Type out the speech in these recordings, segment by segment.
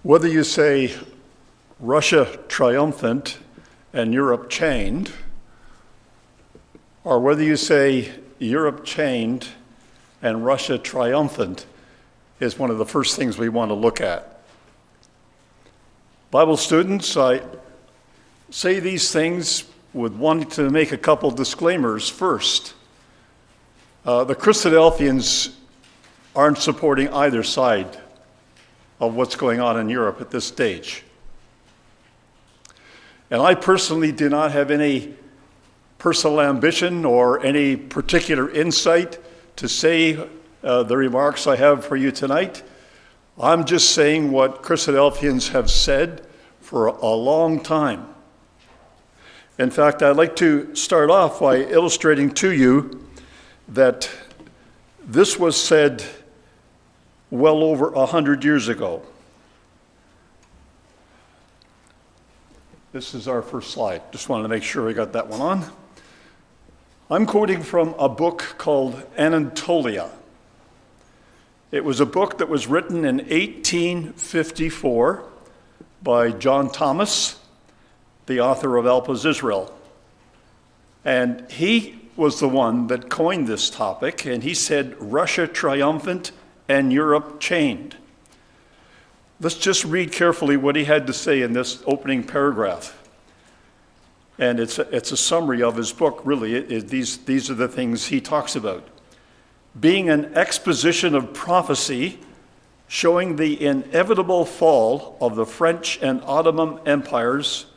Whether you say Russia triumphant and Europe chained, or whether you say Europe chained and Russia triumphant, is one of the first things we want to look at. Bible students, I say these things with wanting to make a couple disclaimers first. The Christadelphians aren't supporting either side of what's going on in Europe at this stage. And I personally do not have any personal ambition or any particular insight to say the remarks I have for you tonight. I'm just saying what Christadelphians have said for a long time. In fact, I'd like to start off by illustrating to you that this was said well over 100 years ago. This is our first slide. Just wanted to make sure we got that one on. I'm quoting from a book called Anatolia. It was a book that was written in 1854 by John Thomas, the author of Alpha's Israel. And he was the one that coined this topic, and he said, Russia triumphant and Europe chained. Let's just read carefully what he had to say in this opening paragraph. And it's a summary of his book, really. These are the things he talks about. Being an exposition of prophecy showing the inevitable fall of the French and Ottoman empires,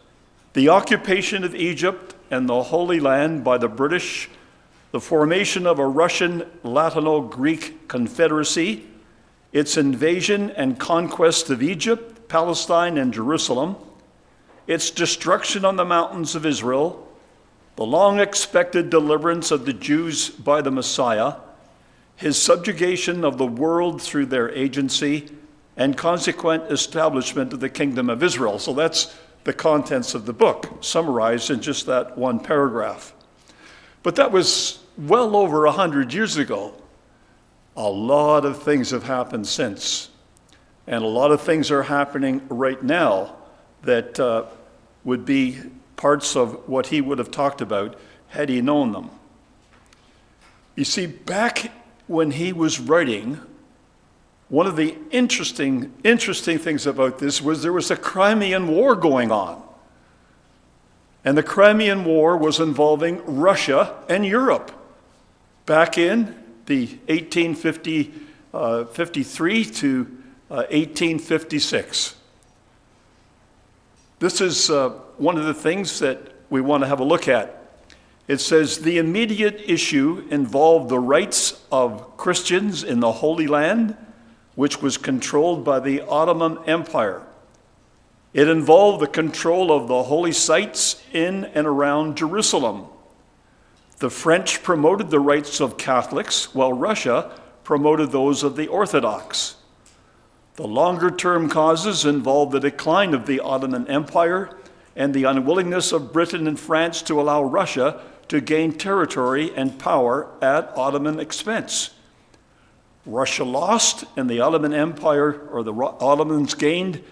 the occupation of Egypt and the Holy Land by the British, the formation of a Russian Latino-Greek confederacy, its invasion and conquest of Egypt, Palestine, and Jerusalem, its destruction on the mountains of Israel, the long-expected deliverance of the Jews by the Messiah, his subjugation of the world through their agency, and consequent establishment of the kingdom of Israel. So that's the contents of the book, summarized in just that one paragraph. But that was well over 100 years ago. A lot of things have happened since. And a lot of things are happening right now that would be parts of what he would have talked about had he known them. You see, back when he was writing, one of the interesting things about this was there was a Crimean War going on. And the Crimean War was involving Russia and Europe back in the 1853 to 1856. This is one of the things that we want to have a look at. It says, the immediate issue involved the rights of Christians in the Holy Land, which was controlled by the Ottoman Empire. It involved the control of the holy sites in and around Jerusalem. The French promoted the rights of Catholics, while Russia promoted those of the Orthodox. The longer-term causes involved the decline of the Ottoman Empire and the unwillingness of Britain and France to allow Russia to gain territory and power at Ottoman expense. Russia lost, and the Ottoman Empire, or the Ottomans, gained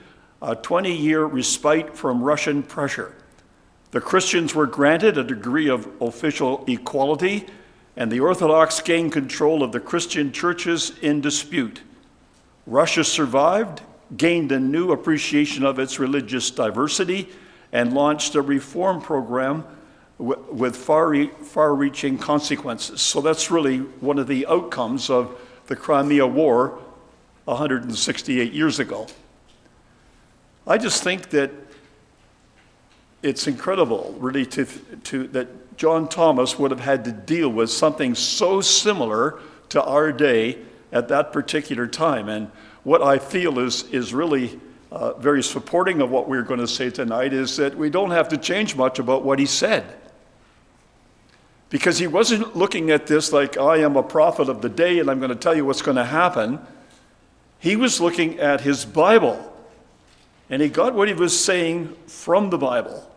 a 20-year respite from Russian pressure. The Christians were granted a degree of official equality, and the Orthodox gained control of the Christian churches in dispute. Russia survived, gained a new appreciation of its religious diversity, and launched a reform program with far-reaching consequences. So that's really one of the outcomes of the Crimean War 168 years ago. I just think that it's incredible, really, that John Thomas would have had to deal with something so similar to our day at that particular time. And what I feel is really very supporting of what we're going to say tonight is that we don't have to change much about what he said. Because he wasn't looking at this like, I am a prophet of the day and I'm going to tell you what's going to happen. He was looking at his Bible. And he got what he was saying from the Bible.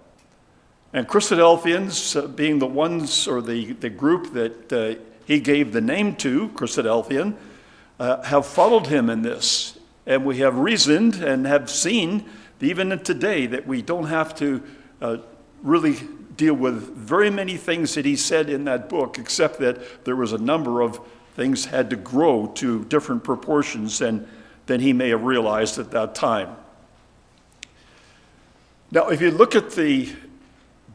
And Christadelphians, being the ones, or the group that he gave the name to, Christadelphian, have followed him in this. And we have reasoned and have seen, even today, that we don't have to really deal with very many things that he said in that book, except that there was a number of things had to grow to different proportions than he may have realized at that time. Now, if you look at the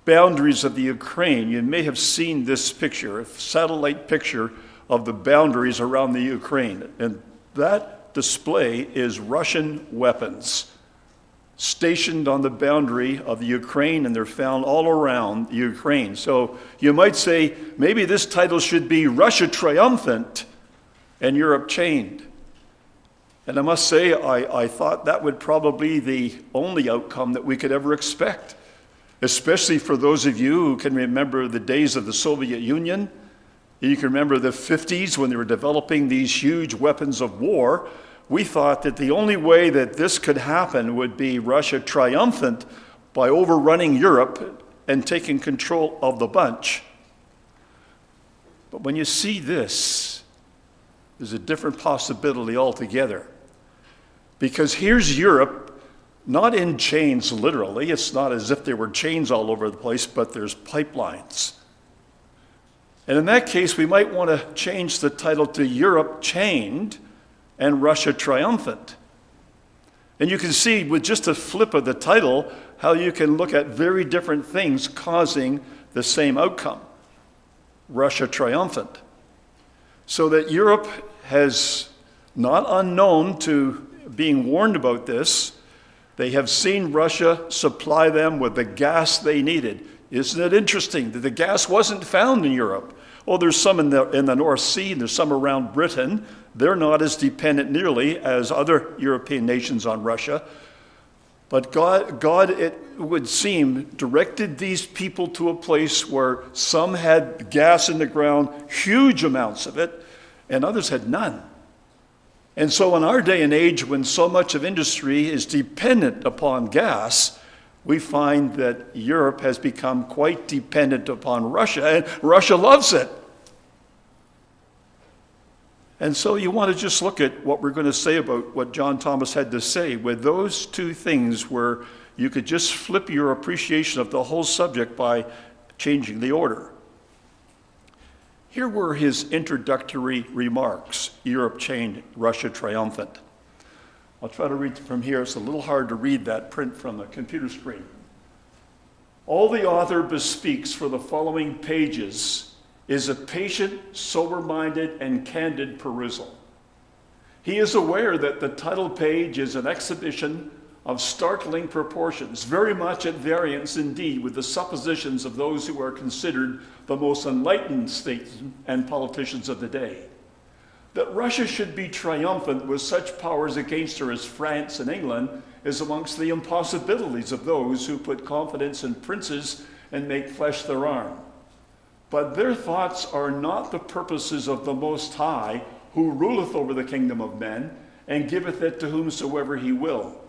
boundaries of the Ukraine, you may have seen this picture, a satellite picture of the boundaries around the Ukraine. And that display is Russian weapons stationed on the boundary of the Ukraine, and they're found all around the Ukraine. So you might say, maybe this title should be Russia Triumphant and Europe Chained. And I must say, I thought that would probably be the only outcome that we could ever expect, especially for those of you who can remember the days of the Soviet Union. You can remember the 50s when they were developing these huge weapons of war. We thought that the only way that this could happen would be Russia triumphant by overrunning Europe and taking control of the bunch. But when you see this, there's a different possibility altogether. Because here's Europe, not in chains literally. It's not as if there were chains all over the place, but there's pipelines. And in that case, we might want to change the title to Europe Chained and Russia Triumphant. And you can see with just a flip of the title how you can look at very different things causing the same outcome. Russia Triumphant. So that Europe has, not unknown to being warned about this, they have seen Russia supply them with the gas they needed. Isn't it interesting that the gas wasn't found in Europe? Oh, there's some in the North Sea, and there's some around Britain. They're not as dependent nearly as other European nations on Russia. But God, it would seem, directed these people to a place where some had gas in the ground, huge amounts of it, and others had none. And so in our day and age, when so much of industry is dependent upon gas, we find that Europe has become quite dependent upon Russia, and Russia loves it. And so you want to just look at what we're going to say about what John Thomas had to say with those two things, where you could just flip your appreciation of the whole subject by changing the order. Here were his introductory remarks, Europe Chained, Russia Triumphant. I'll try to read from here. It's a little hard to read that print from the computer screen. All the author bespeaks for the following pages is a patient, sober-minded, and candid perusal. He is aware that the title page is an exhibition of startling proportions, very much at variance indeed with the suppositions of those who are considered the most enlightened statesmen and politicians of the day. That Russia should be triumphant with such powers against her as France and England is amongst the impossibilities of those who put confidence in princes and make flesh their arm. But their thoughts are not the purposes of the Most High, who ruleth over the kingdom of men, and giveth it to whomsoever he will.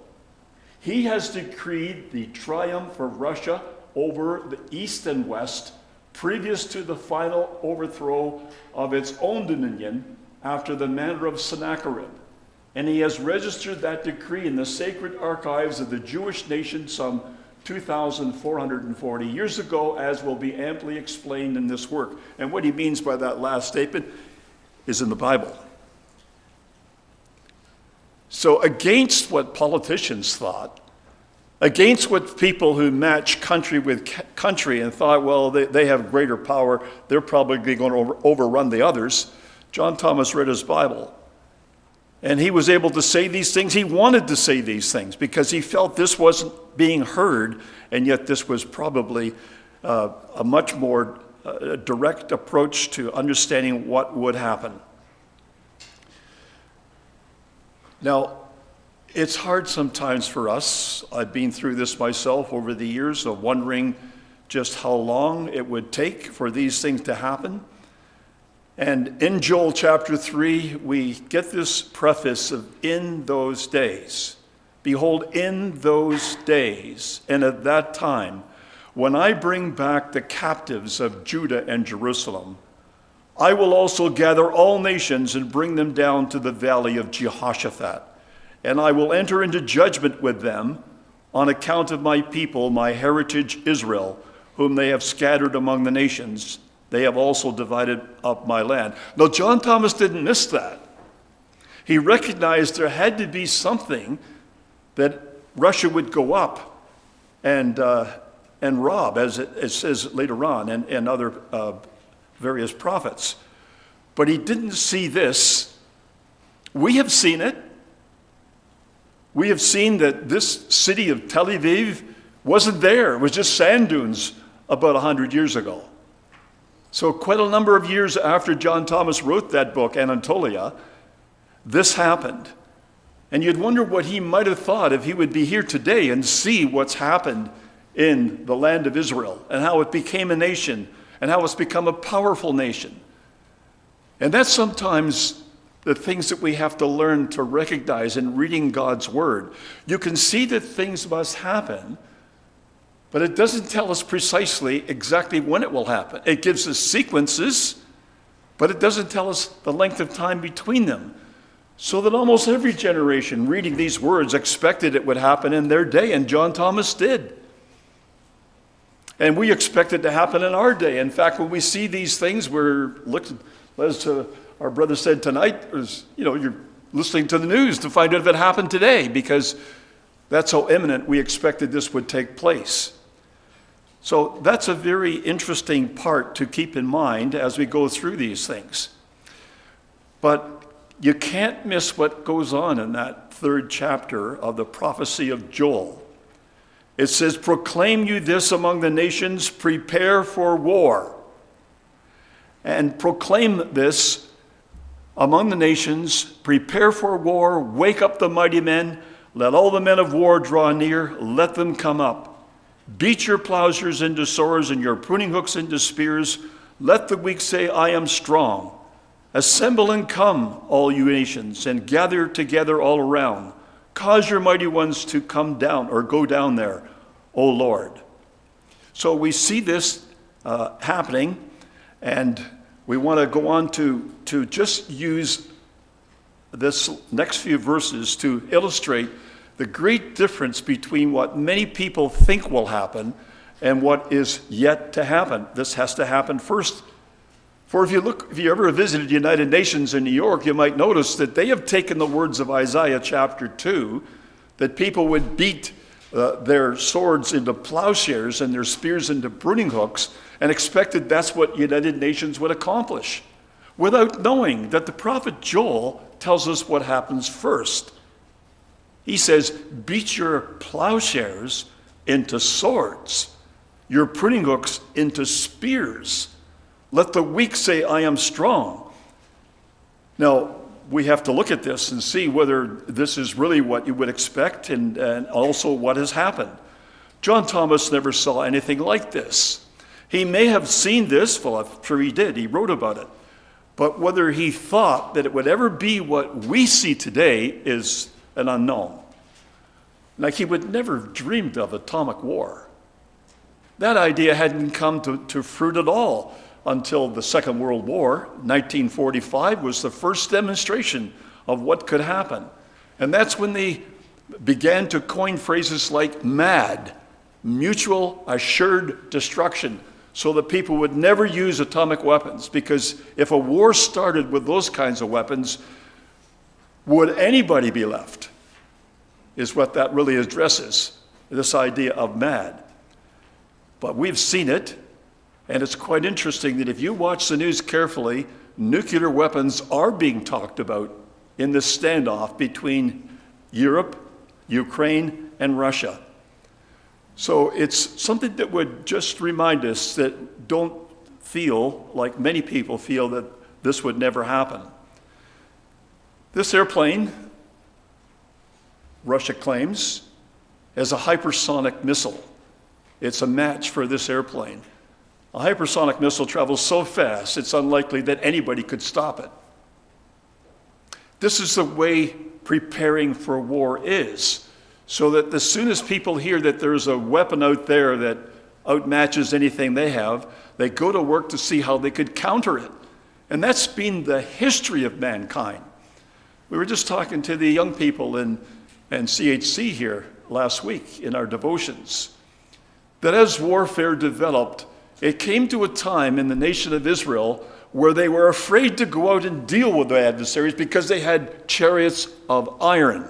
He has decreed the triumph of Russia over the east and west, previous to the final overthrow of its own dominion after the manner of Sennacherib. And he has registered that decree in the sacred archives of the Jewish nation some 2,440 years ago, as will be amply explained in this work. And what he means by that last statement is in the Bible. So against what politicians thought, against what people who match country with country and thought, well, they have greater power, they're probably going to overrun the others, John Thomas read his Bible. And he was able to say these things. He wanted to say these things because he felt this wasn't being heard, and yet this was probably a much more direct approach to understanding what would happen. Now, it's hard sometimes for us, I've been through this myself over the years, of wondering just how long it would take for these things to happen. And in Joel chapter 3, we get this preface of "in those days." Behold, in those days, and at that time, when I bring back the captives of Judah and Jerusalem, I will also gather all nations and bring them down to the valley of Jehoshaphat, and I will enter into judgment with them on account of my people, my heritage Israel, whom they have scattered among the nations. They have also divided up my land. Now, John Thomas didn't miss that. He recognized there had to be something that Russia would go up and rob, as it says later on, and other various prophets. But he didn't see this. We have seen it. We have seen that this city of Tel Aviv wasn't there. It was just sand dunes about 100 years ago. So quite a number of years after John Thomas wrote that book, Anatolia, this happened. And you'd wonder what he might have thought if he would be here today and see what's happened in the land of Israel and how it became a nation and how it's become a powerful nation. And that's sometimes the things that we have to learn to recognize in reading God's word. You can see that things must happen, but it doesn't tell us precisely exactly when it will happen. It gives us sequences, but it doesn't tell us the length of time between them. So that almost every generation reading these words expected it would happen in their day, and John Thomas did. And we expect it to happen in our day. In fact, when we see these things, we're looking, as our brother said tonight, you're listening to the news to find out if it happened today, because that's how imminent we expected this would take place. So that's a very interesting part to keep in mind as we go through these things. But you can't miss what goes on in that 3rd chapter of the prophecy of Joel. It says, proclaim you this among the nations, prepare for war. And proclaim this among the nations, prepare for war, wake up the mighty men, let all the men of war draw near, let them come up. Beat your plowshares into swords and your pruning hooks into spears. Let the weak say, I am strong. Assemble and come, all you nations, and gather together all around. Cause your mighty ones to come down or go down there, O Lord. So we see this happening, and we want to go on to just use this next few verses to illustrate the great difference between what many people think will happen and what is yet to happen. This has to happen first. For if you ever visited the United Nations in New York, you might notice that they have taken the words of Isaiah chapter 2, that people would beat their swords into plowshares and their spears into pruning hooks, and expected that's what United Nations would accomplish, without knowing that the prophet Joel tells us what happens first. He says, beat your plowshares into swords, your pruning hooks into spears. Let the weak say, I am strong. Now, we have to look at this and see whether this is really what you would expect and also what has happened. John Thomas never saw anything like this. He may have seen this, well, I'm sure he did, he wrote about it. But whether he thought that it would ever be what we see today is an unknown. Like he would never have dreamed of atomic war. That idea hadn't come to fruit at all until the Second World War. 1945 was the first demonstration of what could happen. And that's when they began to coin phrases like MAD, mutual assured destruction, so that people would never use atomic weapons. Because if a war started with those kinds of weapons, would anybody be left? Is what that really addresses, this idea of MAD. But we've seen it, and it's quite interesting that if you watch the news carefully, nuclear weapons are being talked about in this standoff between Europe, Ukraine, and Russia. So it's something that would just remind us that don't feel like many people feel that this would never happen. This airplane, Russia claims, has a hypersonic missile. It's a match for this airplane. A hypersonic missile travels so fast, it's unlikely that anybody could stop it. This is the way preparing for war is, so that as soon as people hear that there's a weapon out there that outmatches anything they have, they go to work to see how they could counter it. And that's been the history of mankind. We were just talking to the young people in and CHC here last week in our devotions, that as warfare developed, it came to a time in the nation of Israel where they were afraid to go out and deal with their adversaries because they had chariots of iron.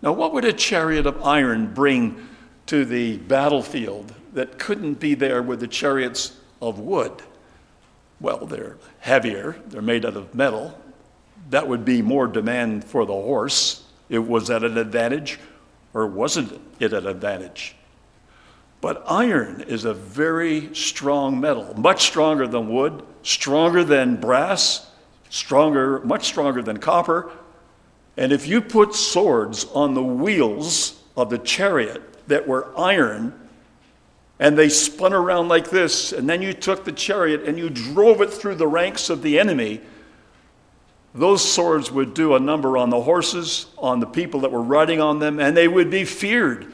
Now, what would a chariot of iron bring to the battlefield that couldn't be there with the chariots of wood? Well, they're heavier, they're made out of metal. That would be more demand for the horse. It was at an advantage, or wasn't it at an advantage? But iron is a very strong metal, much stronger than wood, stronger than brass, much stronger than copper. And if you put swords on the wheels of the chariot that were iron, and they spun around like this, and then you took the chariot and you drove it through the ranks of the enemy, those swords would do a number on the horses, on the people that were riding on them, and they would be feared.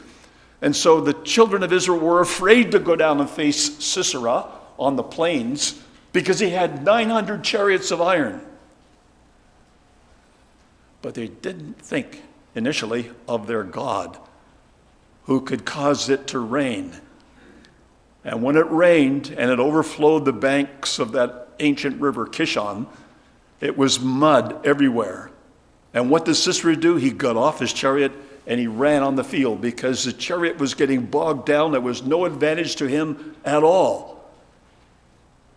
And so the children of Israel were afraid to go down and face Sisera on the plains because he had 900 chariots of iron. But they didn't think initially of their God, who could cause it to rain. And when it rained and it overflowed the banks of that ancient river Kishon, it was mud everywhere. And what did Sisera do? He got off his chariot and he ran on the field because the chariot was getting bogged down. There was no advantage to him at all.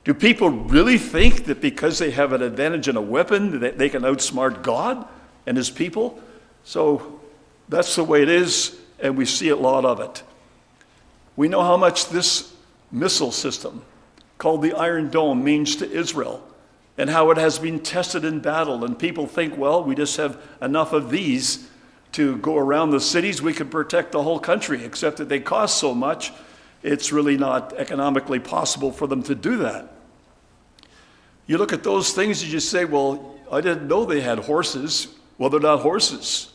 Do people really think that because they have an advantage in a weapon that they can outsmart God and his people? So that's the way it is, and we see a lot of it. We know how much this missile system called the Iron Dome means to Israel and how it has been tested in battle. And people think, well, we just have enough of these to go around the cities. We could protect the whole country, except that they cost so much, it's really not economically possible for them to do that. You look at those things and you say, well, I didn't know they had horses. Well, they're not horses.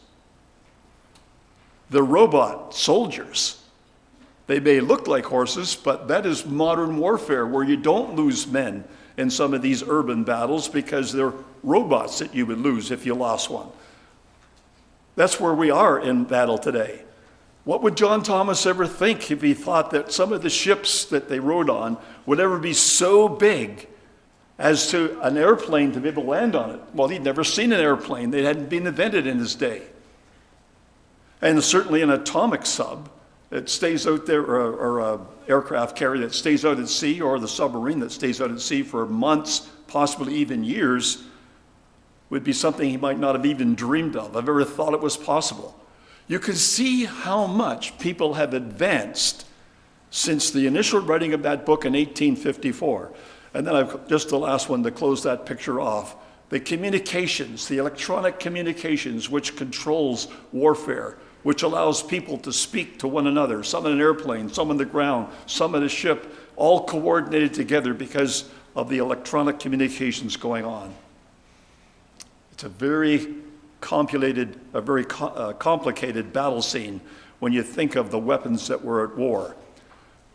They're robot soldiers. They may look like horses, but that is modern warfare where you don't lose men in some of these urban battles because they're robots that you would lose if you lost one. That's where we are in battle today. What would John Thomas ever think if he thought that some of the ships that they rode on would ever be so big as to an airplane to be able to land on it? Well, he'd never seen an airplane. They hadn't been invented in his day. And certainly an atomic sub that stays out there, or an aircraft carrier that stays out at sea, or the submarine that stays out at sea for months, possibly even years, would be something he might not have even dreamed of. I've ever thought it was possible. You can see how much people have advanced since the initial writing of that book in 1854. And then I've just the last one to close that picture off. The communications, the electronic communications, which controls warfare, which allows people to speak to one another, some in an airplane, some on the ground, some in a ship, all coordinated together because of the electronic communications going on. It's a very complicated battle scene when you think of the weapons that were at war.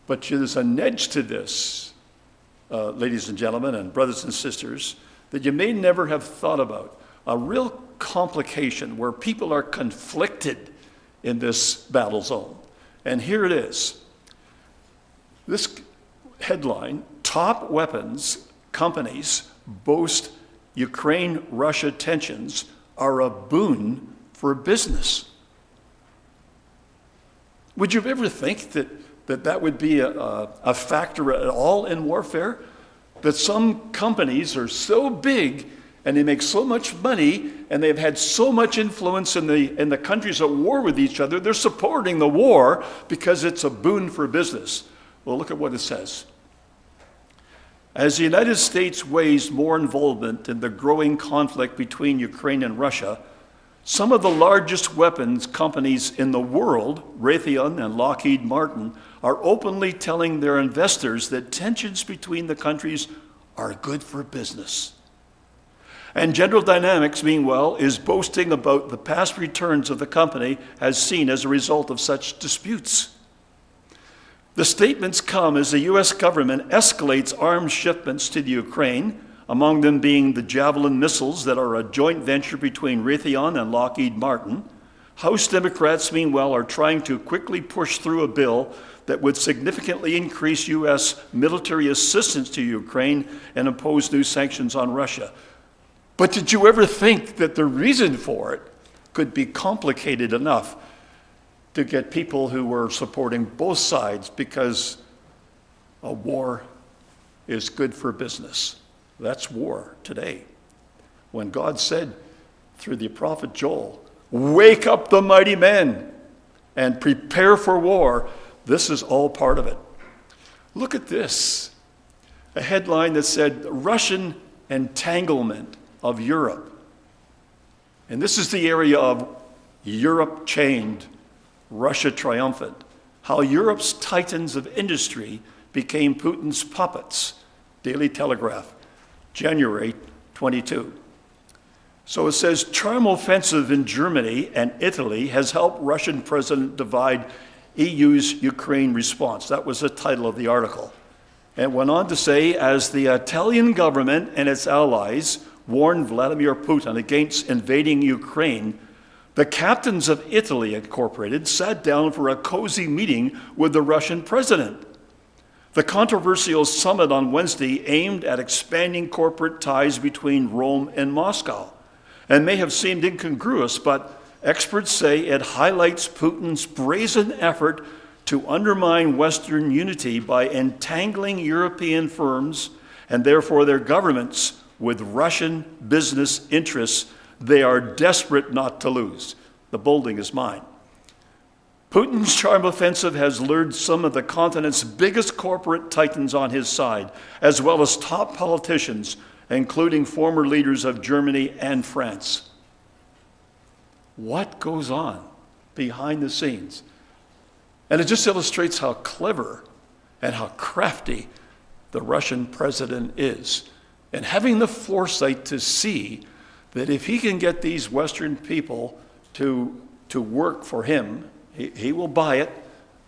But there's an edge to this, ladies and gentlemen, and brothers and sisters, that you may never have thought about. A real complication where people are conflicted in this battle zone. And here it is. This headline, top weapons companies boast Ukraine-Russia tensions are a boon for business. Would you ever think that would be a factor at all in warfare? That some companies are so big and they make so much money and they've had so much influence in the countries at war with each other, they're supporting the war because it's a boon for business. Well, look at what it says. As the United States weighs more involvement in the growing conflict between Ukraine and Russia, some of the largest weapons companies in the world, Raytheon and Lockheed Martin, are openly telling their investors that tensions between the countries are good for business. And General Dynamics, meanwhile, is boasting about the past returns of the company has seen as a result of such disputes. The statements come as the U.S. government escalates arms shipments to the Ukraine among them being the Javelin missiles that are a joint venture between Raytheon and Lockheed Martin. House Democrats, meanwhile, are trying to quickly push through a bill that would significantly increase U.S. military assistance to Ukraine and impose new sanctions on Russia. But did you ever think that the reason for it could be complicated enough to get people who were supporting both sides, because a war is good for business? That's war today. When God said through the prophet Joel, "Wake up the mighty men and prepare for war," this is all part of it. Look at this. A headline that said, "Russian entanglement of Europe." And this is the area of Europe chained, Russia triumphant. How Europe's titans of industry became Putin's puppets. Daily Telegraph, January 22. So it says, charm offensive in Germany and Italy has helped Russian president divide EU's Ukraine response. That was the title of the article. And it went on to say, as the Italian government and its allies warned Vladimir Putin against invading Ukraine, the captains of Italy Incorporated sat down for a cozy meeting with the Russian president. The controversial summit on Wednesday aimed at expanding corporate ties between Rome and Moscow, and may have seemed incongruous, but experts say it highlights Putin's brazen effort to undermine Western unity by entangling European firms and therefore their governments with Russian business interests they are desperate not to lose. The building is mine. Putin's charm offensive has lured some of the continent's biggest corporate titans on his side, as well as top politicians, including former leaders of Germany and France. What goes on behind the scenes? And it just illustrates how clever and how crafty the Russian president is. And having the foresight to see that if he can get these Western people to work for him, he will buy it,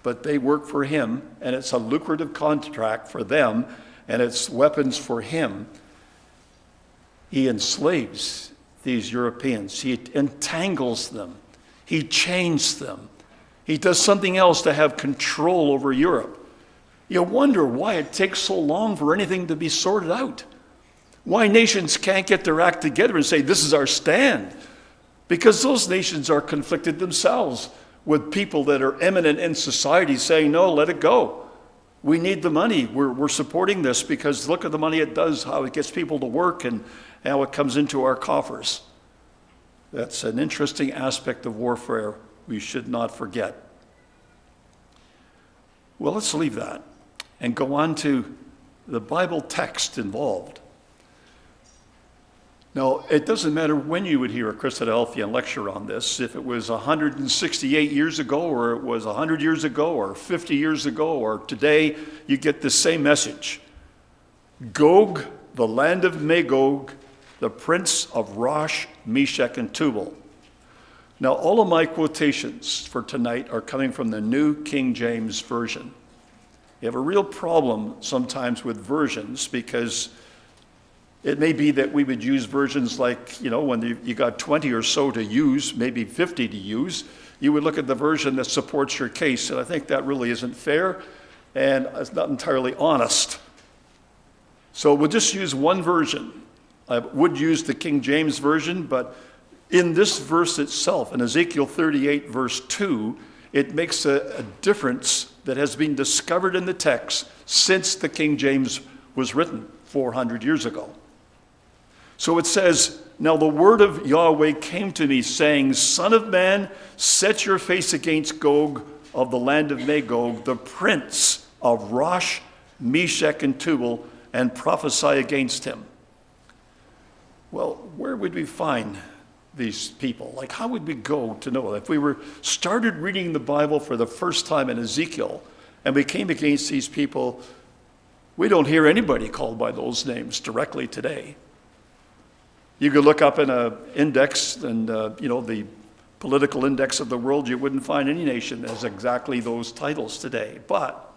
but they work for him, and it's a lucrative contract for them, and it's weapons for him. He enslaves these Europeans. He entangles them. He chains them. He does something else to have control over Europe. You wonder why it takes so long for anything to be sorted out. Why nations can't get their act together and say, this is our stand. Because those nations are conflicted themselves with people that are eminent in society saying, no, let it go. We need the money. We're supporting this because look at the money it does, how it gets people to work and how it comes into our coffers. That's an interesting aspect of warfare we should not forget. Well, let's leave that and go on to the Bible text involved. Now, it doesn't matter when you would hear a Christadelphian lecture on this, if it was 168 years ago, or it was 100 years ago, or 50 years ago, or today, you get the same message. Gog, the land of Magog, the prince of Rosh, Meshach, and Tubal. Now, all of my quotations for tonight are coming from the New King James Version. You have a real problem sometimes with versions because it may be that we would use versions like, when you got 20 or so to use, maybe 50 to use, you would look at the version that supports your case. And I think that really isn't fair and it's not entirely honest. So we'll just use one version. I would use the King James Version, but in this verse itself, in Ezekiel 38, verse 2, it makes a difference that has been discovered in the text since the King James was written 400 years ago. So it says, now the word of Yahweh came to me, saying, Son of man, set your face against Gog of the land of Magog, the prince of Rosh, Meshach, and Tubal, and prophesy against him. Well, where would we find these people? Like, how would we go to know? If we started reading the Bible for the first time in Ezekiel, and we came against these people, we don't hear anybody called by those names directly today. You could look up in an index, and the political index of the world, you wouldn't find any nation that has exactly those titles today. But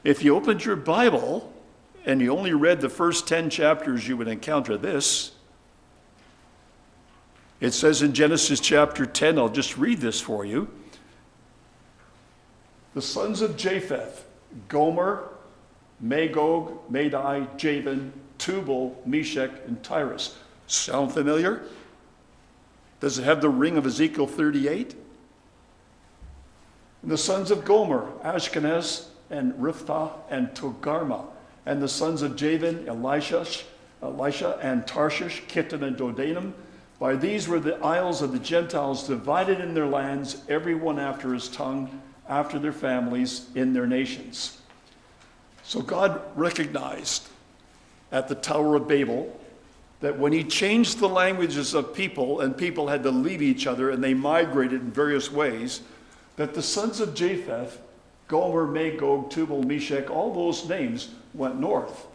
if you opened your Bible and you only read the first 10 chapters, you would encounter this. It says in Genesis chapter 10, I'll just read this for you. The sons of Japheth, Gomer, Magog, Madai, Javan, Tubal, Meshach, and Tyrus. Sound familiar? Does it have the ring of Ezekiel 38? And the sons of Gomer, Ashkenaz, and Riphtah, and Togarmah. And the sons of Javan, Elisha, and Tarshish, Kittim, and Dodanim. By these were the isles of the Gentiles divided in their lands, every one after his tongue, after their families, in their nations. So God recognized at the Tower of Babel that when he changed the languages of people, and people had to leave each other, and they migrated in various ways, that the sons of Japheth, Gomer, Magog, Tubal, Meshach, all those names went north,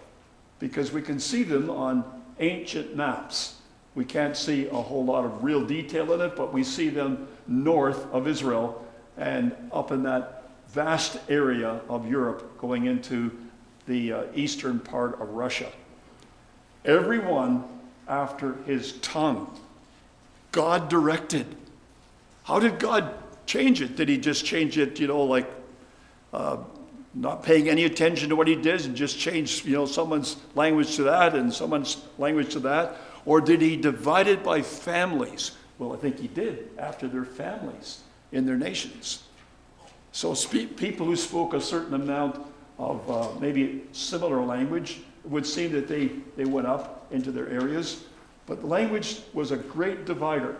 because we can see them on ancient maps. We can't see a whole lot of real detail in it, but we see them north of Israel and up in that vast area of Europe going into the eastern part of Russia. Everyone after his tongue. God directed. How did God change it? Did he just change it, like not paying any attention to what he did and just change, someone's language to that and someone's language to that? Or did he divide it by families? Well, I think he did, after their families in their nations. So people who spoke a certain amount of maybe similar language, it would seem that they went up into their areas. But the language was a great divider.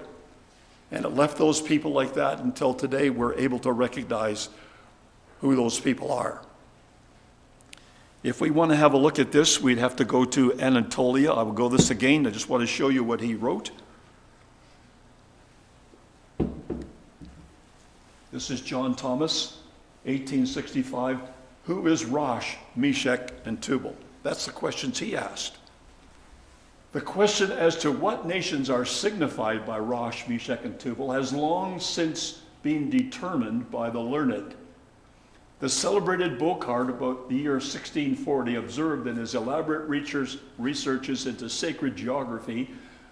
And it left those people like that until today we're able to recognize who those people are. If we want to have a look at this, we'd have to go to Anatolia. I will go this again. I just want to show you what he wrote. This is John Thomas, 1865. Who is Rosh, Meshach, and Tubal? That's the questions he asked. The question as to what nations are signified by Rosh, Meshach, and Tubal has long since been determined by the learned. The celebrated Bocard, about the year 1640, observed in his elaborate researches into sacred geography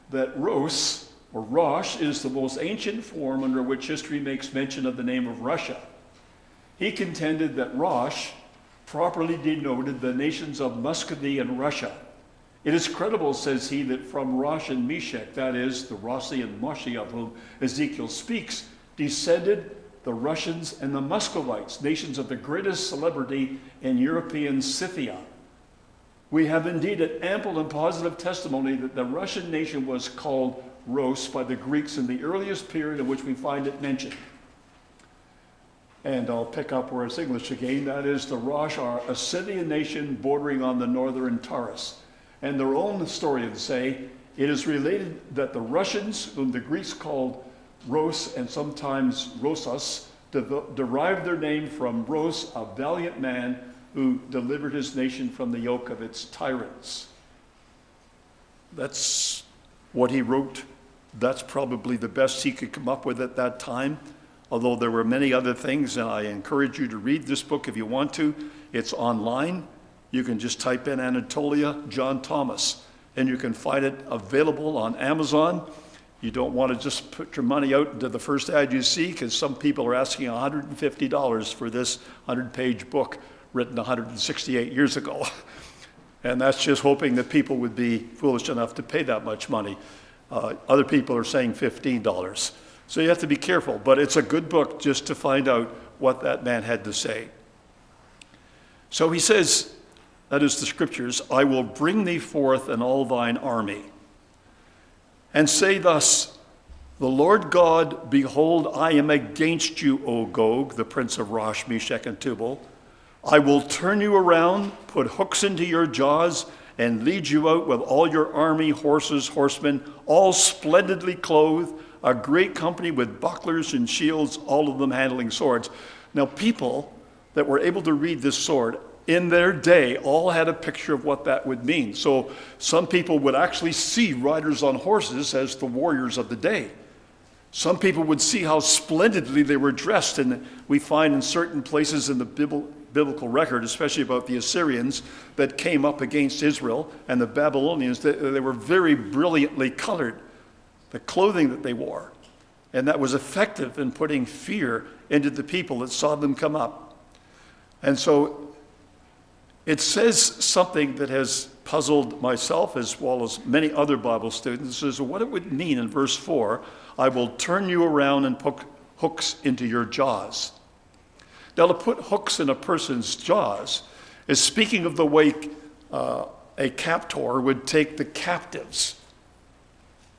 that Ros, or Rosh, is the most ancient form under which history makes mention of the name of Russia. He contended that Rosh properly denoted the nations of Muscovy and Russia. It is credible, says he, that from Rosh and Meshach, that is, the Rossi and Moshi of whom Ezekiel speaks, descended the Russians and the Muscovites, nations of the greatest celebrity in European Scythia. We have indeed an ample and positive testimony that the Russian nation was called Ros by the Greeks in the earliest period in which we find it mentioned. And I'll pick up where it's English again. That is, the Rosh are a Scythian nation bordering on the northern Taurus. And their own historians say it is related that the Russians, whom the Greeks called Ros and sometimes Rosas, derived their name from Ros, a valiant man who delivered his nation from the yoke of its tyrants. That's what he wrote. That's probably the best he could come up with at that time, although there were many other things, and I encourage you to read this book if you want to. It's online. You can just type in Anatolia, John Thomas, and you can find it available on Amazon. You don't want to just put your money out into the first ad you see, because some people are asking $150 for this 100-page book written 168 years ago. And that's just hoping that people would be foolish enough to pay that much money. Other people are saying $15. So you have to be careful, but it's a good book just to find out what that man had to say. So he says, that is the scriptures, I will bring thee forth in all thine army. And say thus, the Lord God, behold, I am against you, O Gog, the prince of Rosh, Meshach, and Tubal. I will turn you around, put hooks into your jaws, and lead you out with all your army, horses, horsemen, all splendidly clothed, a great company with bucklers and shields, all of them handling swords. Now, people that were able to read this sword in their day all had a picture of what that would mean. So some people would actually see riders on horses as the warriors of the day. Some people would see how splendidly they were dressed, and we find in certain places in the biblical record, especially about the Assyrians that came up against Israel and the Babylonians. They were very brilliantly colored, the clothing that they wore. And that was effective in putting fear into the people that saw them come up. And so it says something that has puzzled myself as well as many other Bible students. It says what it would mean in verse 4, I will turn you around and put hooks into your jaws. Now, to put hooks in a person's jaws is speaking of the way a captor would take the captives.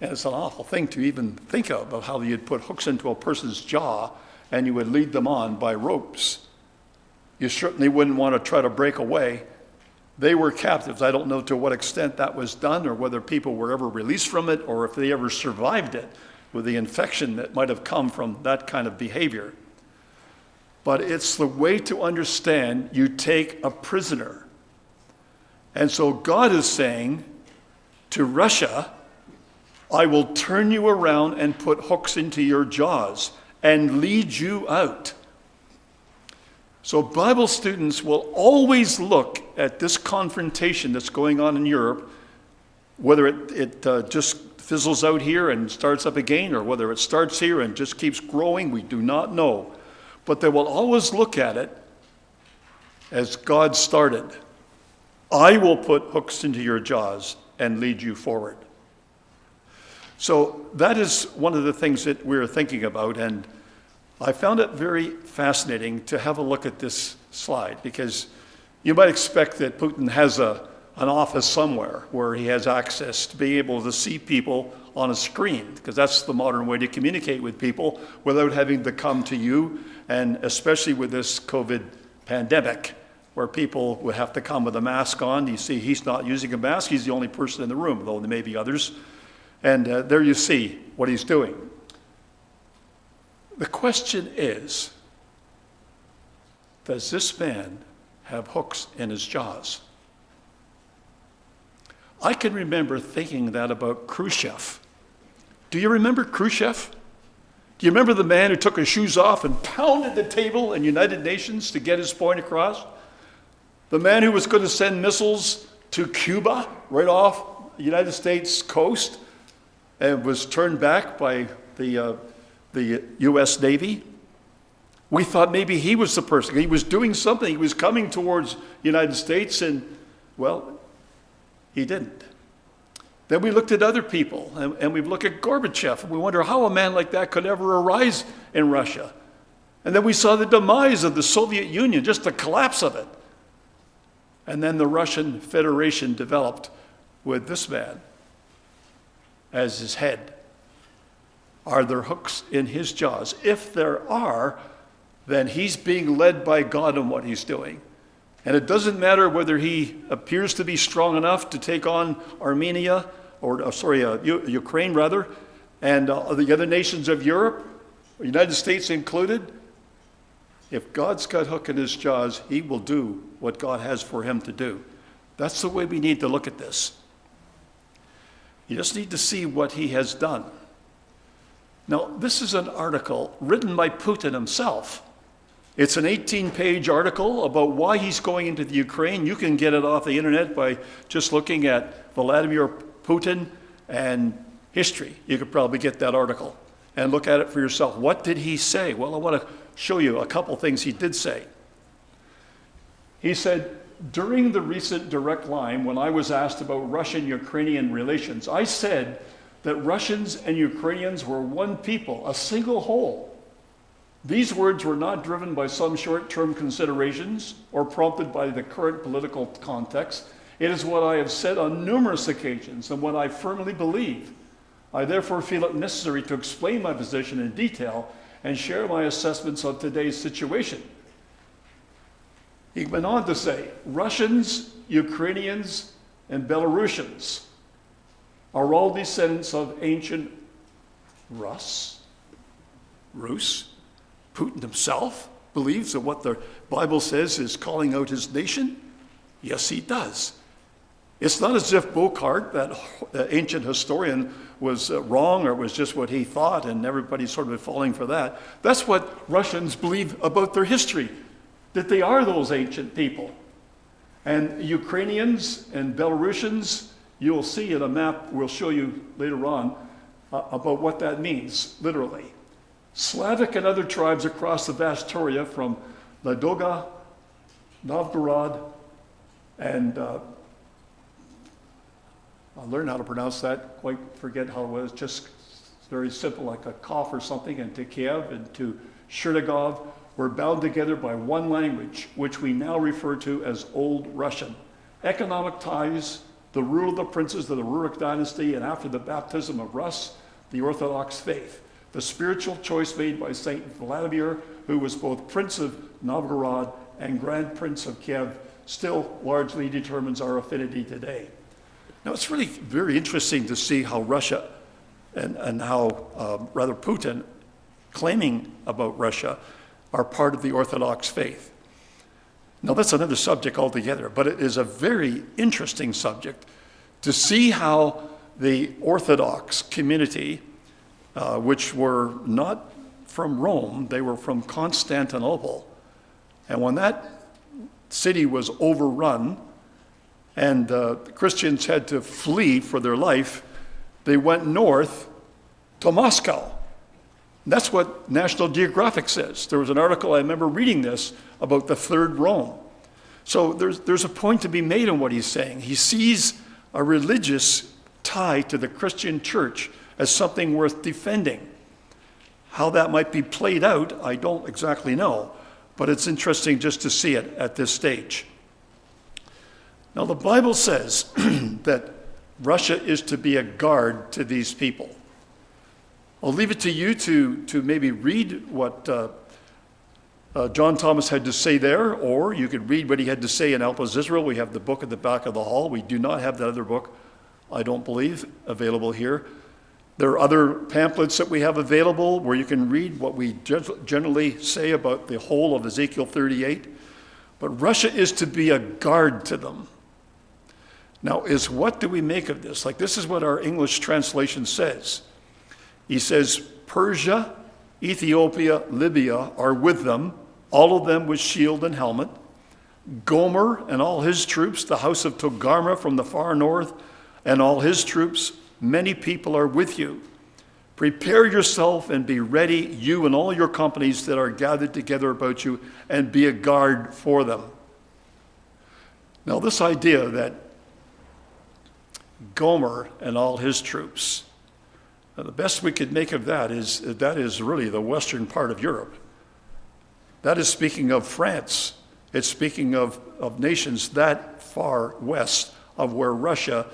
And it's an awful thing to even think of how you'd put hooks into a person's jaw and you would lead them on by ropes. You certainly wouldn't want to try to break away. They were captives. I don't know to what extent that was done or whether people were ever released from it or if they ever survived it with the infection that might have come from that kind of behavior. But it's the way to understand you take a prisoner. And so God is saying to Russia, I will turn you around and put hooks into your jaws and lead you out. So Bible students will always look at this confrontation that's going on in Europe, whether it just fizzles out here and starts up again, or whether it starts here and just keeps growing, we do not know. But they will always look at it as God started. I will put hooks into your jaws and lead you forward. So that is one of the things that we're thinking about, and I found it very fascinating to have a look at this slide, because you might expect that Putin has an office somewhere where he has access to be able to see people on a screen, because that's the modern way to communicate with people without having to come to you, and especially with this COVID pandemic, where people would have to come with a mask on. You see, he's not using a mask. He's the only person in the room, though there may be others. And there you see what he's doing. The question is, does this man have hooks in his jaws? I can remember thinking that about Khrushchev. Do you remember Khrushchev? Do you remember the man who took his shoes off and pounded the table in United Nations to get his point across? The man who was going to send missiles to Cuba right off the United States coast and was turned back by the U.S. Navy. We thought maybe he was the person. He was doing something. He was coming towards the United States, and, well, he didn't. Then we looked at other people, and we look at Gorbachev, and we wonder how a man like that could ever arise in Russia. And then we saw the demise of the Soviet Union, just the collapse of it. And then the Russian Federation developed with this man as his head. Are there hooks in his jaws? If there are, then he's being led by God in what he's doing. And it doesn't matter whether he appears to be strong enough to take on Armenia, Ukraine rather, and the other nations of Europe, United States included. If God's got hook in his jaws, he will do what God has for him to do. That's the way we need to look at this. You just need to see what he has done. Now, this is an article written by Putin himself. It's an 18-page article about why he's going into the Ukraine. You can get it off the internet by just looking at Vladimir Putin and history. You could probably get that article and look at it for yourself. What did he say? Well, I want to show you a couple things he did say. He said, during the recent direct line, when I was asked about Russian-Ukrainian relations, I said that Russians and Ukrainians were one people, a single whole. These words were not driven by some short-term considerations or prompted by the current political context. It is what I have said on numerous occasions and what I firmly believe. I therefore feel it necessary to explain my position in detail and share my assessments of today's situation. He went on to say, Russians, Ukrainians, and Belarusians are all descendants of ancient Rus. Putin himself believes that what the Bible says is calling out his nation. Yes, he does. It's not as if Bocart, that ancient historian, was wrong or it was just what he thought and everybody's sort of falling for that. That's what Russians believe about their history. that they are those ancient people. And Ukrainians and Belarusians, you'll see in a map we'll show you later on about what that means, literally. Slavic and other tribes across the vast area from Ladoga, Novgorod, and I learned how to pronounce that, quite forget how it was, just very simple, like a cough or something, and to Kiev and to Chernihiv were bound together by one language, which we now refer to as Old Russian. Economic ties, the rule of the princes of the Rurik dynasty, and after the baptism of Rus, the Orthodox faith. The spiritual choice made by Saint Vladimir, who was both Prince of Novgorod and Grand Prince of Kiev, still largely determines our affinity today. Now, it's really very interesting to see how Russia and how rather Putin claiming about Russia are part of the Orthodox faith. Now, that's another subject altogether, but it is a very interesting subject to see how the Orthodox community, which were not from Rome, they were from Constantinople. And when that city was overrun and Christians had to flee for their life, they went north to Moscow. And that's what National Geographic says. There was an article, I remember reading this, about the Third Rome. So there's a point to be made in what he's saying. He sees a religious tie to the Christian church as something worth defending. How that might be played out, I don't exactly know, but it's interesting just to see it at this stage. Now, the Bible says that Russia is to be a guard to these people. I'll leave it to you to maybe read what John Thomas had to say there, or you could read what he had to say in Alpha's Israel. We have the book at the back of the hall. We do not have that other book, I don't believe, available here. There are other pamphlets that we have available where you can read what we generally say about the whole of Ezekiel 38. But Russia is to be a guard to them. Now, what do we make of this? Like, this is what our English translation says. He says, Persia, Ethiopia, Libya are with them, all of them with shield and helmet. Gomer and all his troops, the house of Togarmah from the far north, and all his troops, many people are with you. Prepare yourself and be ready, you and all your companies that are gathered together about you, and be a guard for them. Now, this idea that Gomer and all his troops, the best we could make of that is really the western part of Europe. That is speaking of France. It's speaking of nations that far west of where Russia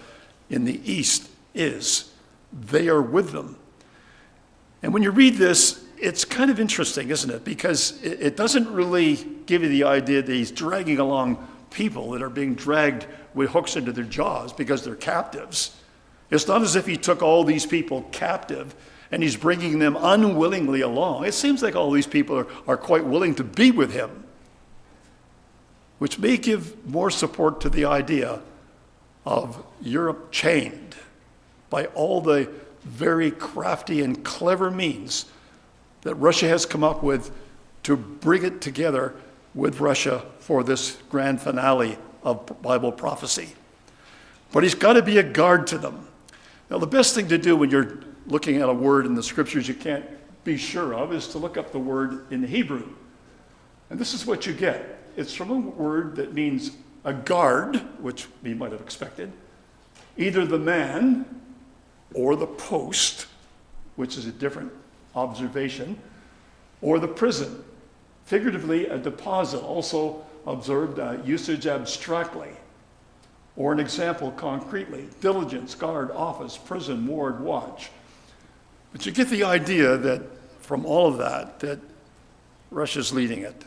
in the east is. They are with them. And when you read this, it's kind of interesting, isn't it? Because it doesn't really give you the idea that he's dragging along people that are being dragged with hooks into their jaws because they're captives. It's not as if he took all these people captive and he's bringing them unwillingly along. It seems like all these people are quite willing to be with him, which may give more support to the idea of Europe chained by all the very crafty and clever means that Russia has come up with to bring it together with Russia for this grand finale of Bible prophecy. But he's got to be a guard to them. Now, the best thing to do when you're looking at a word in the scriptures you can't be sure of is to look up the word in Hebrew. And this is what you get. It's from a word that means a guard, which we might have expected, either the man or the post, which is a different observation, or the prison. Figuratively, a deposit, also observed usage abstractly, or an example concretely: diligence, guard, office, prison, ward, watch. But you get the idea that from all of that Russia's leading it.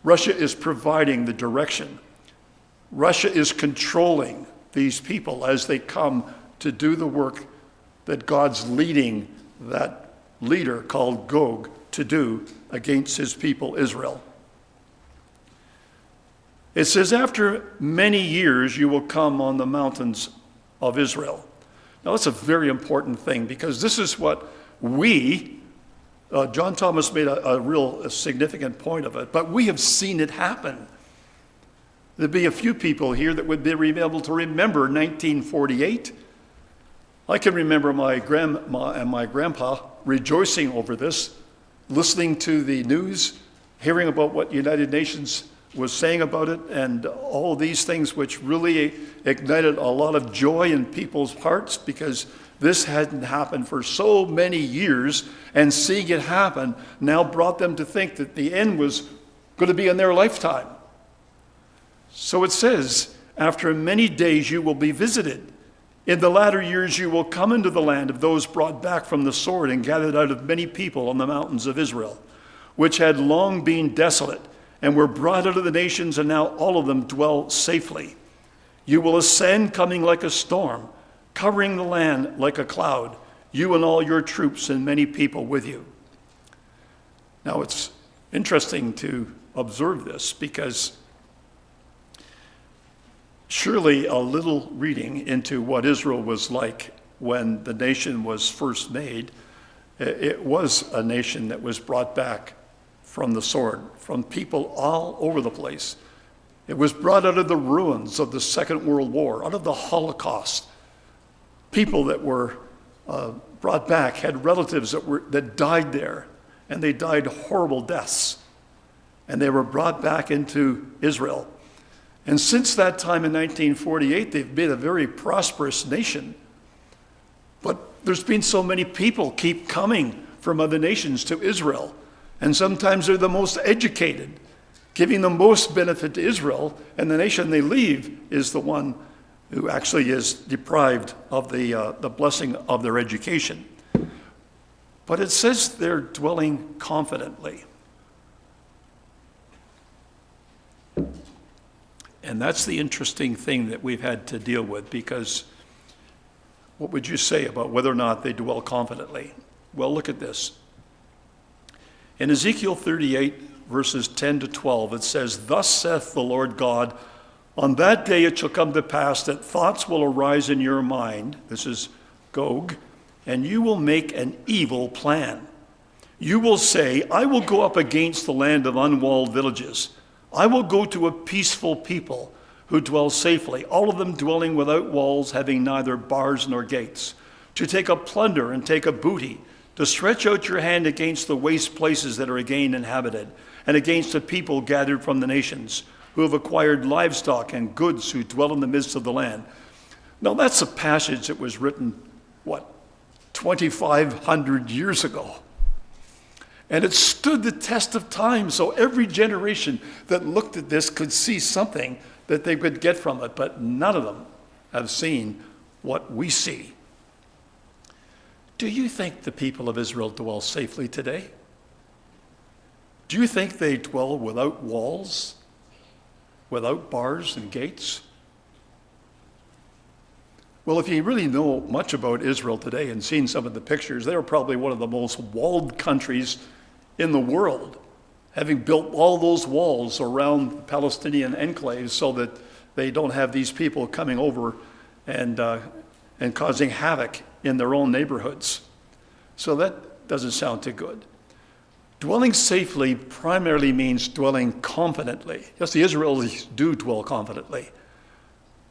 Russia is providing the direction. Russia is controlling these people as they come to do the work that God's leading that leader called Gog to do against his people Israel. It says, after many years you will come on the mountains of Israel. Now that's a very important thing, because this is what we John Thomas made a real significant point of it, but we have seen it happen. There'd be a few people here that would be able to remember 1948. I can remember my grandma and my grandpa rejoicing over this, listening to the news, hearing about what United Nations was saying about it, and all these things which really ignited a lot of joy in people's hearts, because this hadn't happened for so many years, and seeing it happen now brought them to think that the end was going to be in their lifetime. So it says, after many days you will be visited. In the latter years you will come into the land of those brought back from the sword and gathered out of many people on the mountains of Israel, which had long been desolate, and were brought out of the nations, and now all of them dwell safely. You will ascend coming like a storm, covering the land like a cloud, you and all your troops and many people with you. Now it's interesting to observe this, because surely a little reading into what Israel was like when the nation was first made, it was a nation that was brought back from the sword, from people all over the place. It was brought out of the ruins of the Second World War, out of the Holocaust. People that were brought back had relatives that died there, and they died horrible deaths. And they were brought back into Israel. And since that time in 1948, they've been a very prosperous nation. But there's been so many people keep coming from other nations to Israel. And sometimes they're the most educated, giving the most benefit to Israel. And the nation they leave is the one who actually is deprived of the blessing of their education. But it says they're dwelling confidently. And that's the interesting thing that we've had to deal with, because what would you say about whether or not they dwell confidently? Well, look at this. In Ezekiel 38, verses 10 to 12, it says, "Thus saith the Lord God, on that day it shall come to pass that thoughts will arise in your mind," this is Gog, "and you will make an evil plan. You will say, I will go up against the land of unwalled villages. I will go to a peaceful people who dwell safely, all of them dwelling without walls, having neither bars nor gates, to take a plunder and take a booty, to stretch out your hand against the waste places that are again inhabited, and against a people gathered from the nations, who have acquired livestock and goods, who dwell in the midst of the land." Now that's a passage that was written, 2,500 years ago. And it stood the test of time, so every generation that looked at this could see something that they could get from it, but none of them have seen what we see. Do you think the people of Israel dwell safely today? Do you think they dwell without walls, without bars and gates? Well, if you really know much about Israel today and seen some of the pictures, they're probably one of the most walled countries in the world, having built all those walls around the Palestinian enclaves so that they don't have these people coming over and causing havoc in their own neighborhoods. So that doesn't sound too good. Dwelling safely primarily means dwelling confidently. Yes, the Israelis do dwell confidently,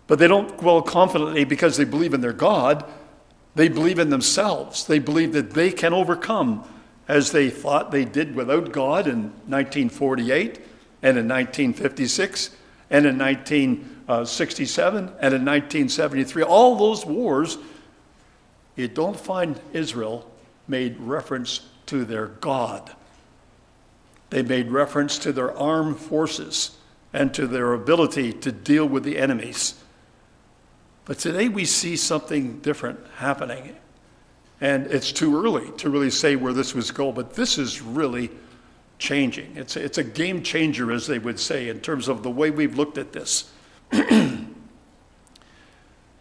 but they don't dwell confidently because they believe in their God. They believe in themselves. They believe that they can overcome, as they thought they did without God in 1948 and in 1956 and in 1967 and in 1973. All those wars, you don't find Israel made reference to their God. They made reference to their armed forces and to their ability to deal with the enemies. But today we see something different happening. And it's too early to really say where this was going, but this is really changing. It's a game changer, as they would say, in terms of the way we've looked at this.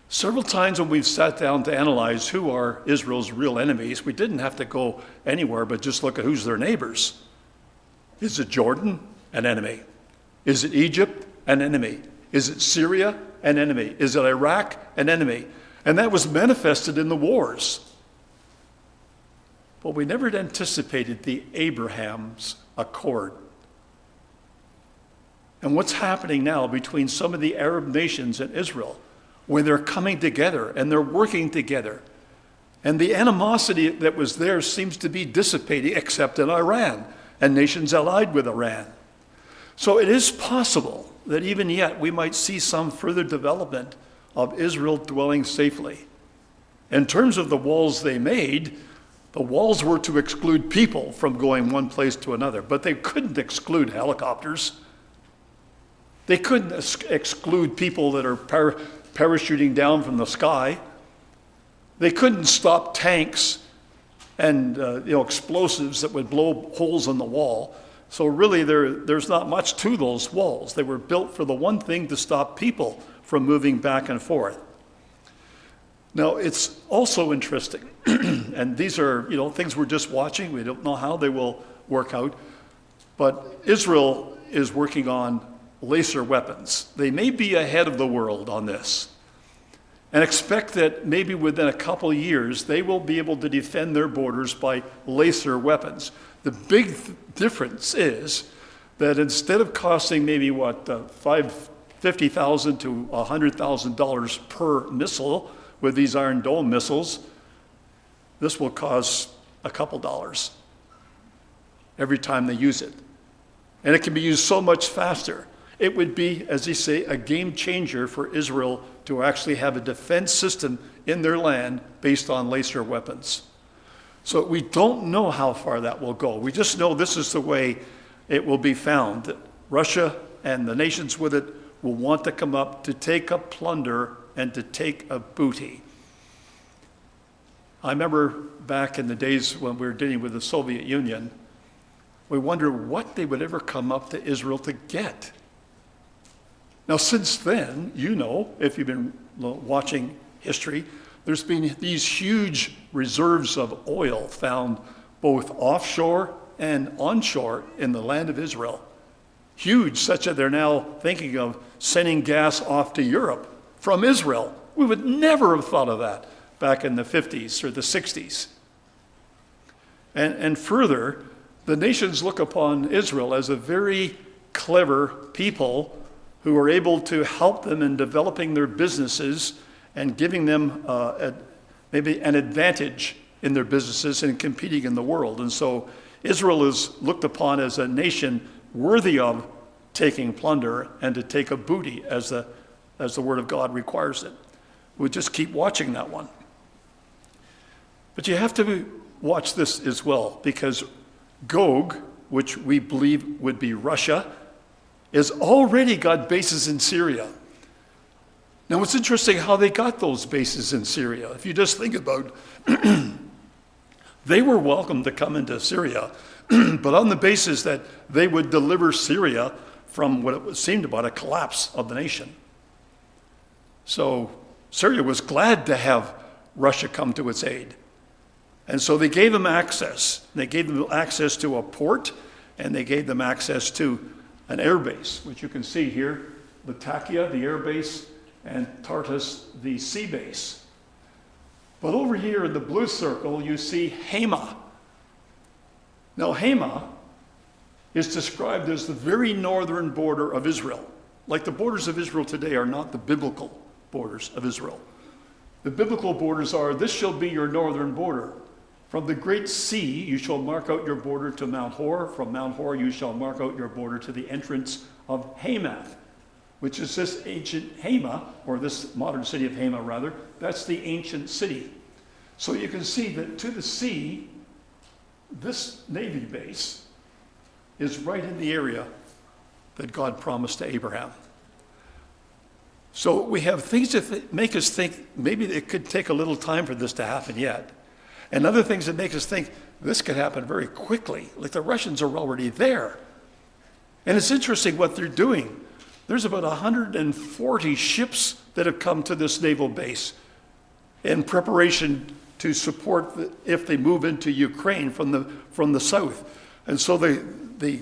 Several times when we've sat down to analyze who are Israel's real enemies, we didn't have to go anywhere but just look at who's their neighbors. Is it Jordan? An enemy. Is it Egypt? An enemy. Is it Syria? An enemy. Is it Iraq? An enemy. And that was manifested in the wars. but we never anticipated the Abraham's Accord. And what's happening now between some of the Arab nations and Israel, where they're coming together and they're working together. And the animosity that was there seems to be dissipating, except in Iran and nations allied with Iran. So it is possible that even yet we might see some further development of Israel dwelling safely. In terms of the walls they made, the walls were to exclude people from going one place to another, but they couldn't exclude helicopters. They couldn't exclude people that are parachuting down from the sky. They couldn't stop tanks and explosives that would blow holes in the wall. So really there's not much to those walls. They were built for the one thing, to stop people from moving back and forth. Now it's also interesting, and these are things we're just watching. We don't know how they will work out, but Israel is working on laser weapons. They may be ahead of the world on this, and expect that maybe within a couple years they will be able to defend their borders by laser weapons. The big difference is that instead of costing maybe $50,000 to $100,000 per missile with these Iron Dome missiles, this will cost a couple dollars every time they use it. And it can be used so much faster. It would be, as they say, a game changer for Israel to actually have a defense system in their land based on laser weapons. So we don't know how far that will go. We just know this is the way it will be found, that Russia and the nations with it will want to come up to take a plunder and to take a booty. I remember back in the days when we were dealing with the Soviet Union, we wondered what they would ever come up to Israel to get. Now, since then, if you've been watching history, there's been these huge reserves of oil found both offshore and onshore in the land of Israel. Huge, such that they're now thinking of sending gas off to Europe from Israel. We would never have thought of that back in the 50s or the 60s. And further, the nations look upon Israel as a very clever people who are able to help them in developing their businesses and giving them maybe an advantage in their businesses and competing in the world. And so Israel is looked upon as a nation worthy of taking plunder and to take a booty as the Word of God requires it. We'll just keep watching that one. But you have to watch this as well, because Gog, which we believe would be Russia, has already got bases in Syria. Now, it's interesting how they got those bases in Syria. If you just think about they were welcome to come into Syria, but on the basis that they would deliver Syria from what it seemed about a collapse of the nation. So Syria was glad to have Russia come to its aid. And so they gave them access. They gave them access to a port, and they gave them access to an air base, which you can see here, Latakia, the air base, and Tartus, the sea base. But over here in the blue circle, you see Hama. Now, Hama is described as the very northern border of Israel. Like the borders of Israel today are not the biblical borders of Israel. The biblical borders are, this shall be your northern border. From the great sea, you shall mark out your border to Mount Hor. From Mount Hor, you shall mark out your border to the entrance of Hamath, which is this ancient Hama, or this modern city of Hama, rather. That's the ancient city. So you can see that to the sea, this Navy base is right in the area that God promised to Abraham. So we have things that make us think maybe it could take a little time for this to happen yet. And other things that make us think this could happen very quickly, like the Russians are already there. And it's interesting what they're doing. There's about 140 ships that have come to this naval base in preparation to support if they move into Ukraine from the south. And so the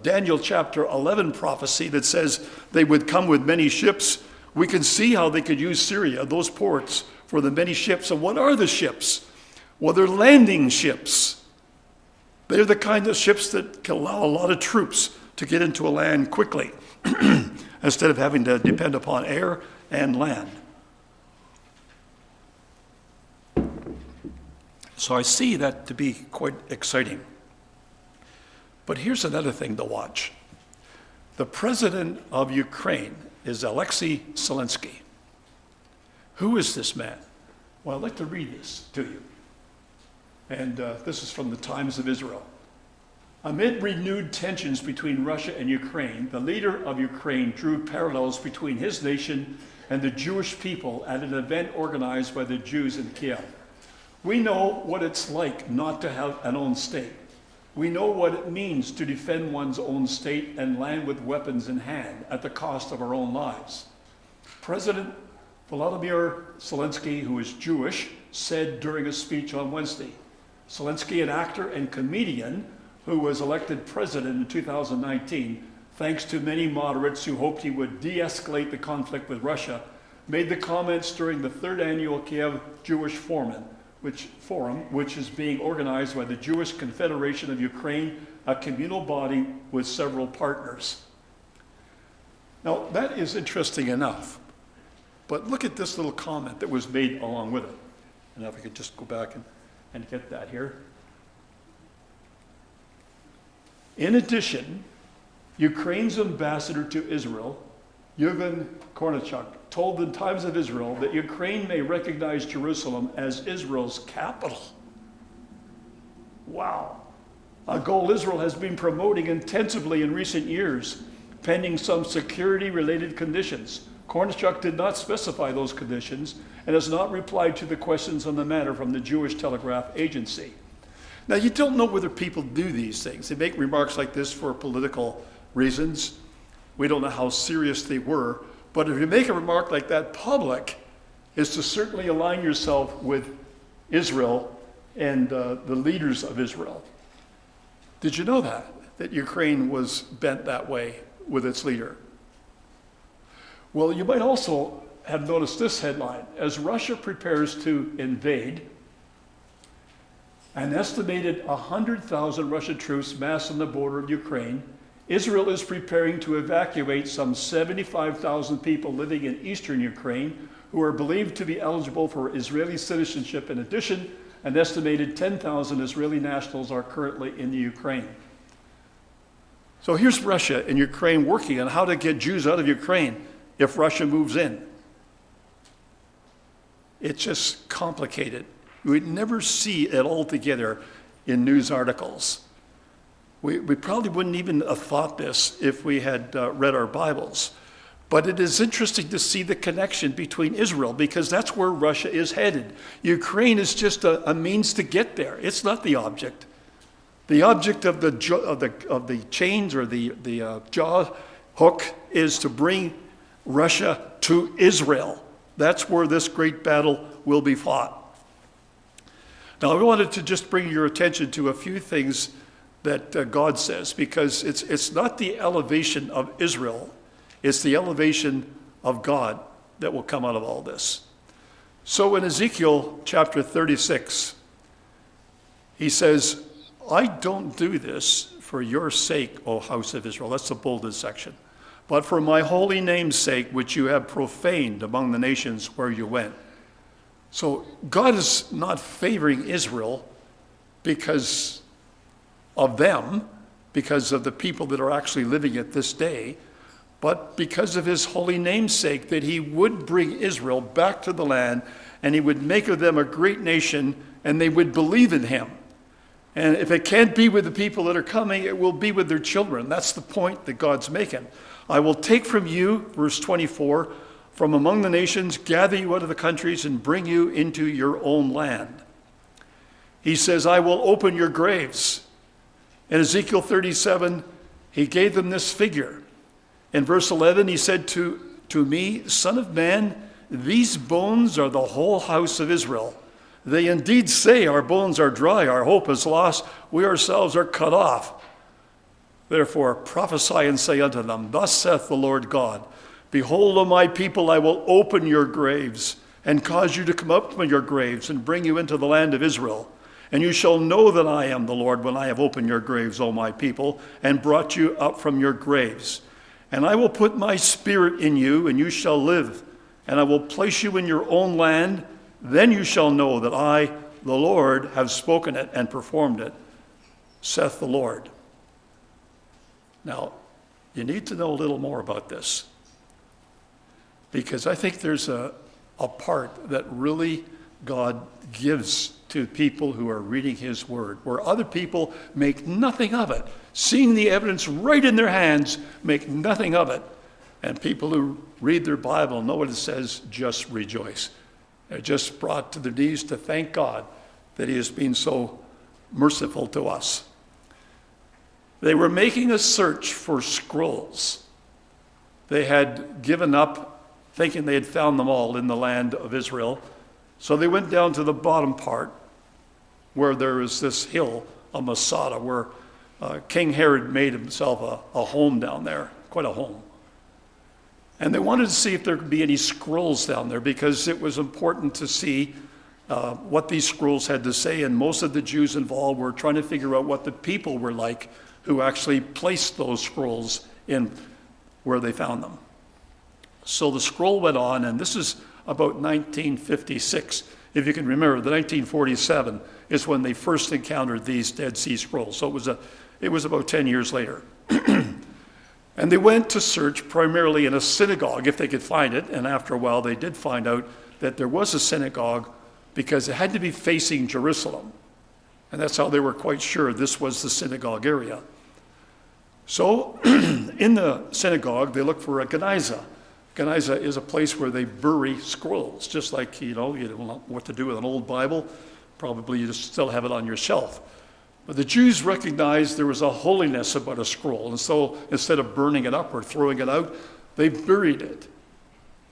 Daniel chapter 11 prophecy that says they would come with many ships, we can see how they could use Syria, those ports, for the many ships. And what are the ships? Well, they're landing ships. They're the kind of ships that can allow a lot of troops to get into a land quickly instead of having to depend upon air and land. So I see that to be quite exciting. But here's another thing to watch. The president of Ukraine is Alexi Salinsky. Who is this man? Well, I'd like to read this to you. And this is from the Times of Israel. Amid renewed tensions between Russia and Ukraine, the leader of Ukraine drew parallels between his nation and the Jewish people at an event organized by the Jews in Kiev. We know what it's like not to have an own state. We know what it means to defend one's own state and land with weapons in hand at the cost of our own lives. President Volodymyr Zelensky, who is Jewish, said during a speech on Wednesday. Salinsky, an actor and comedian who was elected president in 2019, thanks to many moderates who hoped he would de-escalate the conflict with Russia, made the comments during the third annual Kiev Jewish Forum, which is being organized by the Jewish Confederation of Ukraine, a communal body with several partners. Now, that is interesting enough, but look at this little comment that was made along with it. And if I could just go back and get that here. In addition, Ukraine's ambassador to Israel, Yevhen Kornichuk, told the Times of Israel that Ukraine may recognize Jerusalem as Israel's capital. Wow. A goal Israel has been promoting intensively in recent years, pending some security-related conditions. Kornichuk did not specify those conditions and has not replied to the questions on the matter from the Jewish Telegraph Agency. Now, you don't know whether people do these things. They make remarks like this for political reasons. We don't know how serious they were. But if you make a remark like that public, is to certainly align yourself with Israel and the leaders of Israel. Did you know that Ukraine was bent that way with its leader? Well, you might also have noticed this headline. As Russia prepares to invade, an estimated 100,000 Russian troops massed on the border of Ukraine, Israel is preparing to evacuate some 75,000 people living in eastern Ukraine who are believed to be eligible for Israeli citizenship. In addition, an estimated 10,000 Israeli nationals are currently in the Ukraine. So here's Russia and Ukraine working on how to get Jews out of Ukraine if Russia moves in. It's just complicated. We'd never see it all together in news articles. We probably wouldn't even have thought this if we had read our Bibles. But it is interesting to see the connection between Israel, because that's where Russia is headed. Ukraine is just a means to get there. It's not the object. The object of the chains or the jaw hook is to bring Russia to Israel. That's where this great battle will be fought. Now, I wanted to just bring your attention to a few things that God says, because it's not the elevation of Israel, it's the elevation of God that will come out of all this. So in Ezekiel chapter 36, he says, I don't do this for your sake, O house of Israel. That's the bolded section. But for my holy name's sake, which you have profaned among the nations where you went. So God is not favoring Israel because of them, because of the people that are actually living it this day, but because of his holy name's sake, that he would bring Israel back to the land, and he would make of them a great nation, and they would believe in him. And if it can't be with the people that are coming, it will be with their children. That's the point that God's making. I will take from you, verse 24, from among the nations, gather you out of the countries, and bring you into your own land. He says, I will open your graves. In Ezekiel 37, he gave them this figure. In verse 11, he said to me, Son of man, these bones are the whole house of Israel. They indeed say, our bones are dry, our hope is lost, we ourselves are cut off. Therefore prophesy and say unto them, Thus saith the Lord God, Behold, O my people, I will open your graves, and cause you to come up from your graves and bring you into the land of Israel. And you shall know that I am the Lord when I have opened your graves, O my people, and brought you up from your graves. And I will put my spirit in you, and you shall live. And I will place you in your own land. Then you shall know that I, the Lord, have spoken it and performed it, saith the Lord. Now, you need to know a little more about this, because I think there's a part that really God gives to people who are reading his word, where other people make nothing of it, seeing the evidence right in their hands, make nothing of it. And people who read their Bible know what it says, just rejoice. They're just brought to their knees to thank God that he has been so merciful to us. They were making a search for scrolls. They had given up thinking they had found them all in the land of Israel. So they went down to the bottom part where there is this hill of Masada, where King Herod made himself a home down there, quite a home. And they wanted to see if there could be any scrolls down there, because it was important to see what these scrolls had to say. And most of the Jews involved were trying to figure out what the people were like who actually placed those scrolls in where they found them. So the scroll went on, and this is about 1956. If you can remember, the 1947 is when they first encountered these Dead Sea Scrolls. So it was about 10 years later. And they went to search primarily in a synagogue, if they could find it. And after a while, they did find out that there was a synagogue, because it had to be facing Jerusalem. And that's how they were quite sure this was the synagogue area. So in the synagogue, they looked for a geniza. Geniza is a place where they bury scrolls, just like, you don't know what to do with an old Bible. Probably you just still have it on your shelf. But the Jews recognized there was a holiness about a scroll. And so instead of burning it up or throwing it out, they buried it.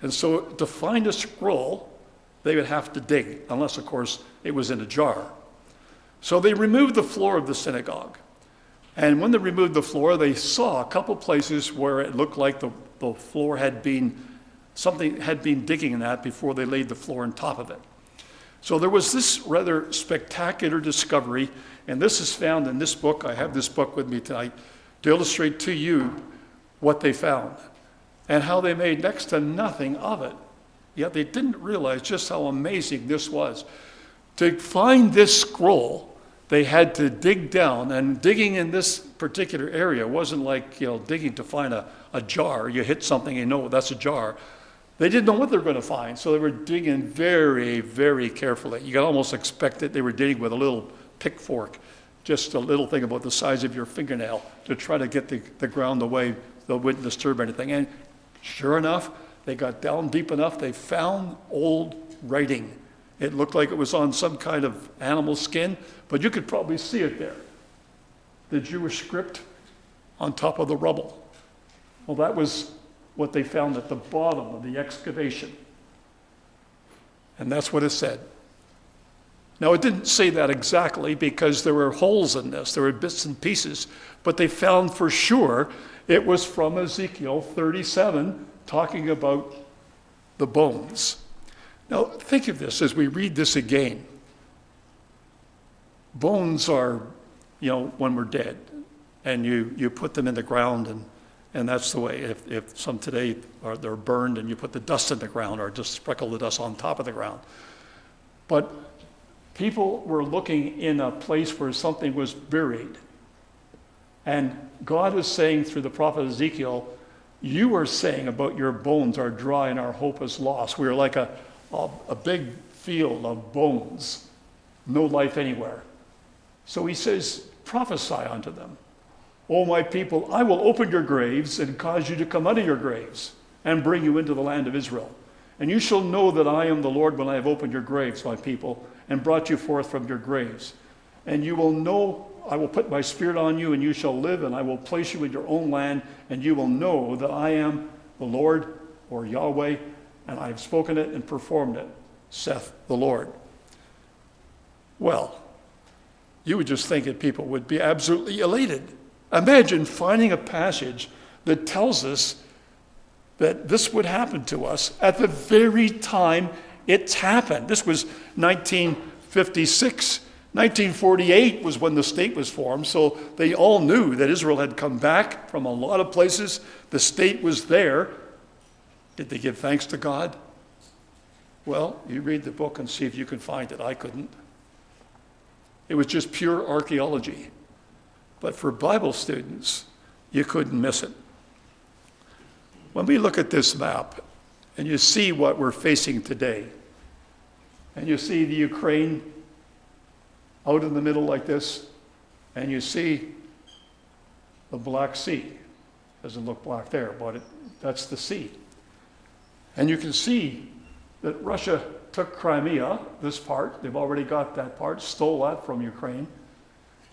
And so to find a scroll, they would have to dig, unless, of course, it was in a jar. So they removed the floor of the synagogue. And when they removed the floor, they saw a couple places where it looked like the floor had been, something had been digging in that before they laid the floor on top of it. So there was this rather spectacular discovery, and this is found in this book. I have this book with me tonight to illustrate to you what they found and how they made next to nothing of it. Yet they didn't realize just how amazing this was. To find this scroll, they had to dig down, and digging in this particular area wasn't like, digging to find a jar. You hit something, you know that's a jar. They didn't know what they were going to find, so they were digging very, very carefully. You could almost expect that they were digging with a little pickfork, just a little thing about the size of your fingernail, to try to get the ground away so it wouldn't disturb anything. And sure enough, they got down deep enough, they found old writing. It looked like it was on some kind of animal skin, but you could probably see it there. The Jewish script on top of the rubble. Well, that was what they found at the bottom of the excavation. And that's what it said. Now, it didn't say that exactly, because there were holes in this. There were bits and pieces. But they found for sure it was from Ezekiel 37, talking about the bones. Now, think of this as we read this again. Bones are, when we're dead, and you put them in the ground, and that's the way. If some today they're burned and you put the dust in the ground, or just sprinkle the dust on top of the ground. But people were looking in a place where something was buried. And God is saying through the prophet Ezekiel, you are saying about your bones are dry and our hope is lost. We are like a big field of bones, no life anywhere. So he says, prophesy unto them. O my people, I will open your graves and cause you to come out of your graves and bring you into the land of Israel. And you shall know that I am the Lord when I have opened your graves, my people, and brought you forth from your graves. And you will know, I will put my spirit on you, and you shall live, and I will place you in your own land, and you will know that I am the Lord, or Yahweh, and I have spoken it and performed it, saith the Lord. Well, you would just think that people would be absolutely elated. Imagine finding a passage that tells us that this would happen to us at the very time It's happened. This was 1956. 1948 was when the state was formed, so they all knew that Israel had come back from a lot of places. The state was there. Did they give thanks to God? Well, you read the book and see if you can find it. I couldn't. It was just pure archaeology. But for Bible students, you couldn't miss it. When we look at this map and you see what we're facing today, and you see the Ukraine out in the middle like this, and you see the Black Sea. Doesn't look black there, but that's the sea. And you can see that Russia took Crimea, this part. They've already got that part, stole that from Ukraine.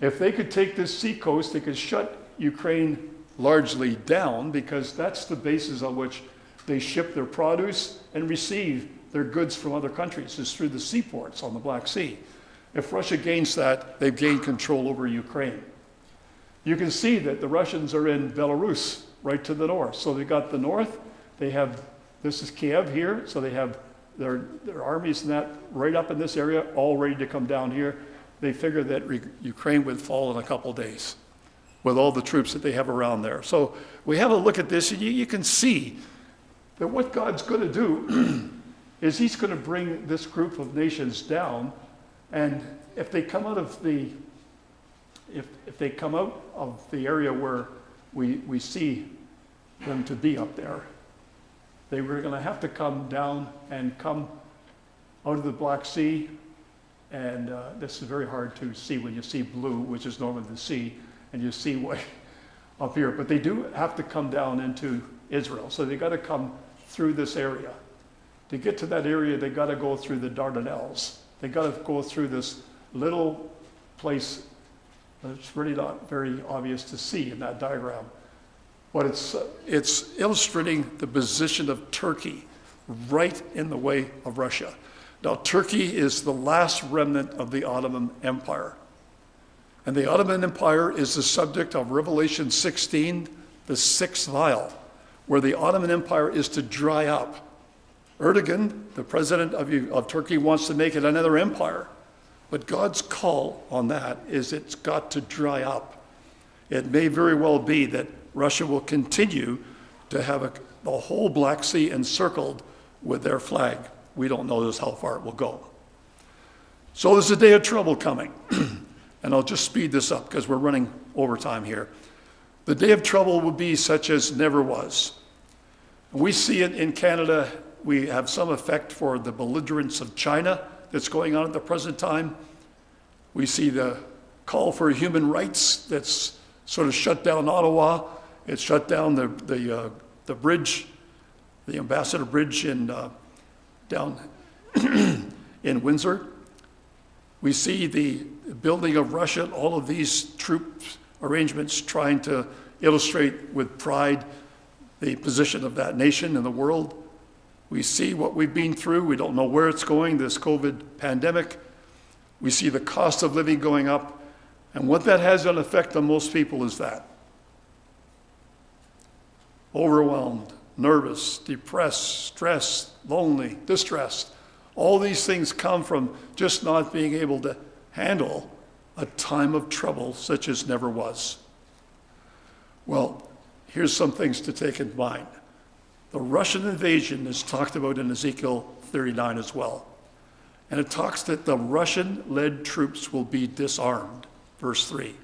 If they could take this seacoast, they could shut Ukraine largely down, because that's the basis on which they ship their produce and receive their goods from other countries, is through the seaports on the Black Sea. If Russia gains that, they've gained control over Ukraine. You can see that the Russians are in Belarus, right to the north. So they got the north, they have, this is Kiev here, so they have their armies and that right up in this area, all ready to come down here. They figure that Ukraine would fall in a couple days with all the troops that they have around there. So we have a look at this, and you can see that what God's going to do is he's going to bring this group of nations down, and if they come out of the area where we see them to be up there, they were going to have to come down and come out of the Black Sea, and this is very hard to see when you see blue, which is normally the sea, and you see way up here, but they do have to come down into Israel, so they got to come through this area. To get to that area, they got to go through the Dardanelles. They got to go through this little place that's really not very obvious to see in that diagram. But it's illustrating the position of Turkey right in the way of Russia. Now, Turkey is the last remnant of the Ottoman Empire. And the Ottoman Empire is the subject of Revelation 16, the sixth vial, where the Ottoman Empire is to dry up. Erdogan, the president of Turkey, wants to make it another empire. But God's call on that is it's got to dry up. It may very well be that Russia will continue to have the whole Black Sea encircled with their flag. We don't know just how far it will go. So there's a day of trouble coming. And I'll just speed this up because we're running over time here. The day of trouble will be such as never was. We see it in Canada. We have some effect for the belligerence of China that's going on at the present time. We see the call for human rights that's sort of shut down Ottawa. It's shut down the bridge, the Ambassador Bridge down in Windsor. We see the building of Russia, all of these troop arrangements trying to illustrate with pride the position of that nation in the world. We see what we've been through. We don't know where it's going, this COVID pandemic. We see the cost of living going up. And what that has an effect on most people is that. Overwhelmed, nervous, depressed, stressed, lonely, distressed. All these things come from just not being able to handle a time of trouble such as never was. Well, here's some things to take in mind. The Russian invasion is talked about in Ezekiel 39 as well. And it talks that the Russian-led troops will be disarmed. Verse 3,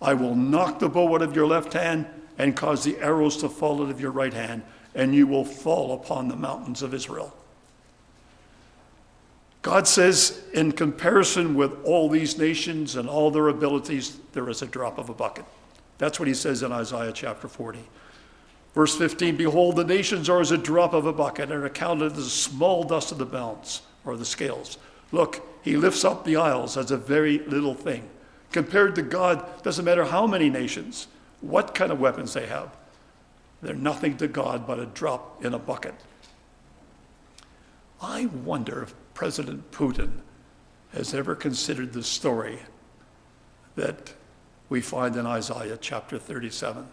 I will knock the bow out of your left hand and cause the arrows to fall out of your right hand, and you will fall upon the mountains of Israel. God says, in comparison with all these nations and all their abilities, there is a drop of a bucket. That's what he says in Isaiah chapter 40. Verse 15, behold, the nations are as a drop of a bucket and are counted as a small dust of the balance, or the scales. Look, he lifts up the isles as a very little thing. Compared to God, doesn't matter how many nations, what kind of weapons they have. They're nothing to God but a drop in a bucket. I wonder if President Putin has ever considered the story that we find in Isaiah chapter 37.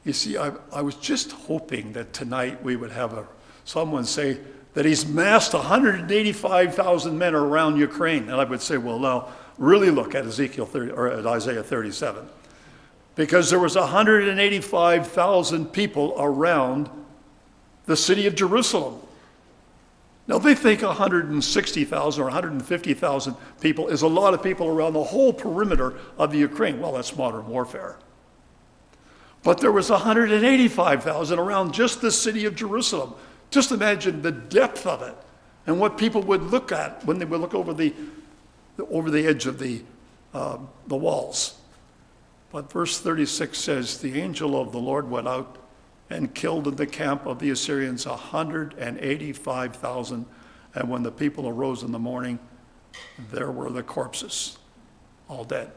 You see, I was just hoping that tonight we would have someone say, that he's massed 185,000 men around Ukraine. And I would say, well, now really look at Ezekiel 30, or at Isaiah 37. Because there was 185,000 people around the city of Jerusalem. Now they think 160,000 or 150,000 people is a lot of people around the whole perimeter of the Ukraine. Well, that's modern warfare. But there was 185,000 around just the city of Jerusalem. Just imagine the depth of it and what people would look at when they would look over the edge of the walls. But verse 36 says, the angel of the Lord went out and killed in the camp of the Assyrians 185,000. And when the people arose in the morning, there were the corpses, all dead.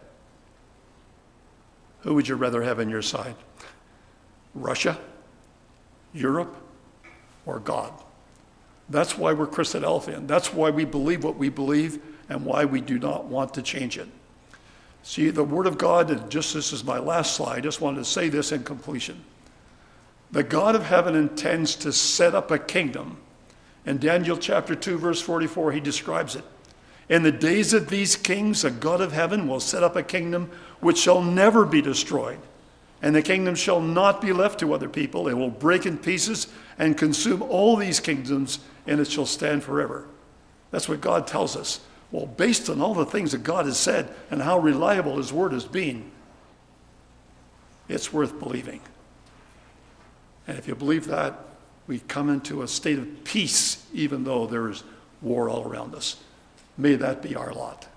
Who would you rather have on your side? Russia, Europe, or God? That's why we're Christadelphian. That's why we believe what we believe and why we do not want to change it. See, the Word of God, and just this is my last slide, I just wanted to say this in completion. The God of heaven intends to set up a kingdom. In Daniel chapter 2, verse 44, he describes it. In the days of these kings, the God of heaven will set up a kingdom which shall never be destroyed. And the kingdom shall not be left to other people. It will break in pieces and consume all these kingdoms, and it shall stand forever. That's what God tells us. Well, based on all the things that God has said and how reliable his word has been, it's worth believing. And if you believe that, we come into a state of peace, even though there is war all around us. May that be our lot.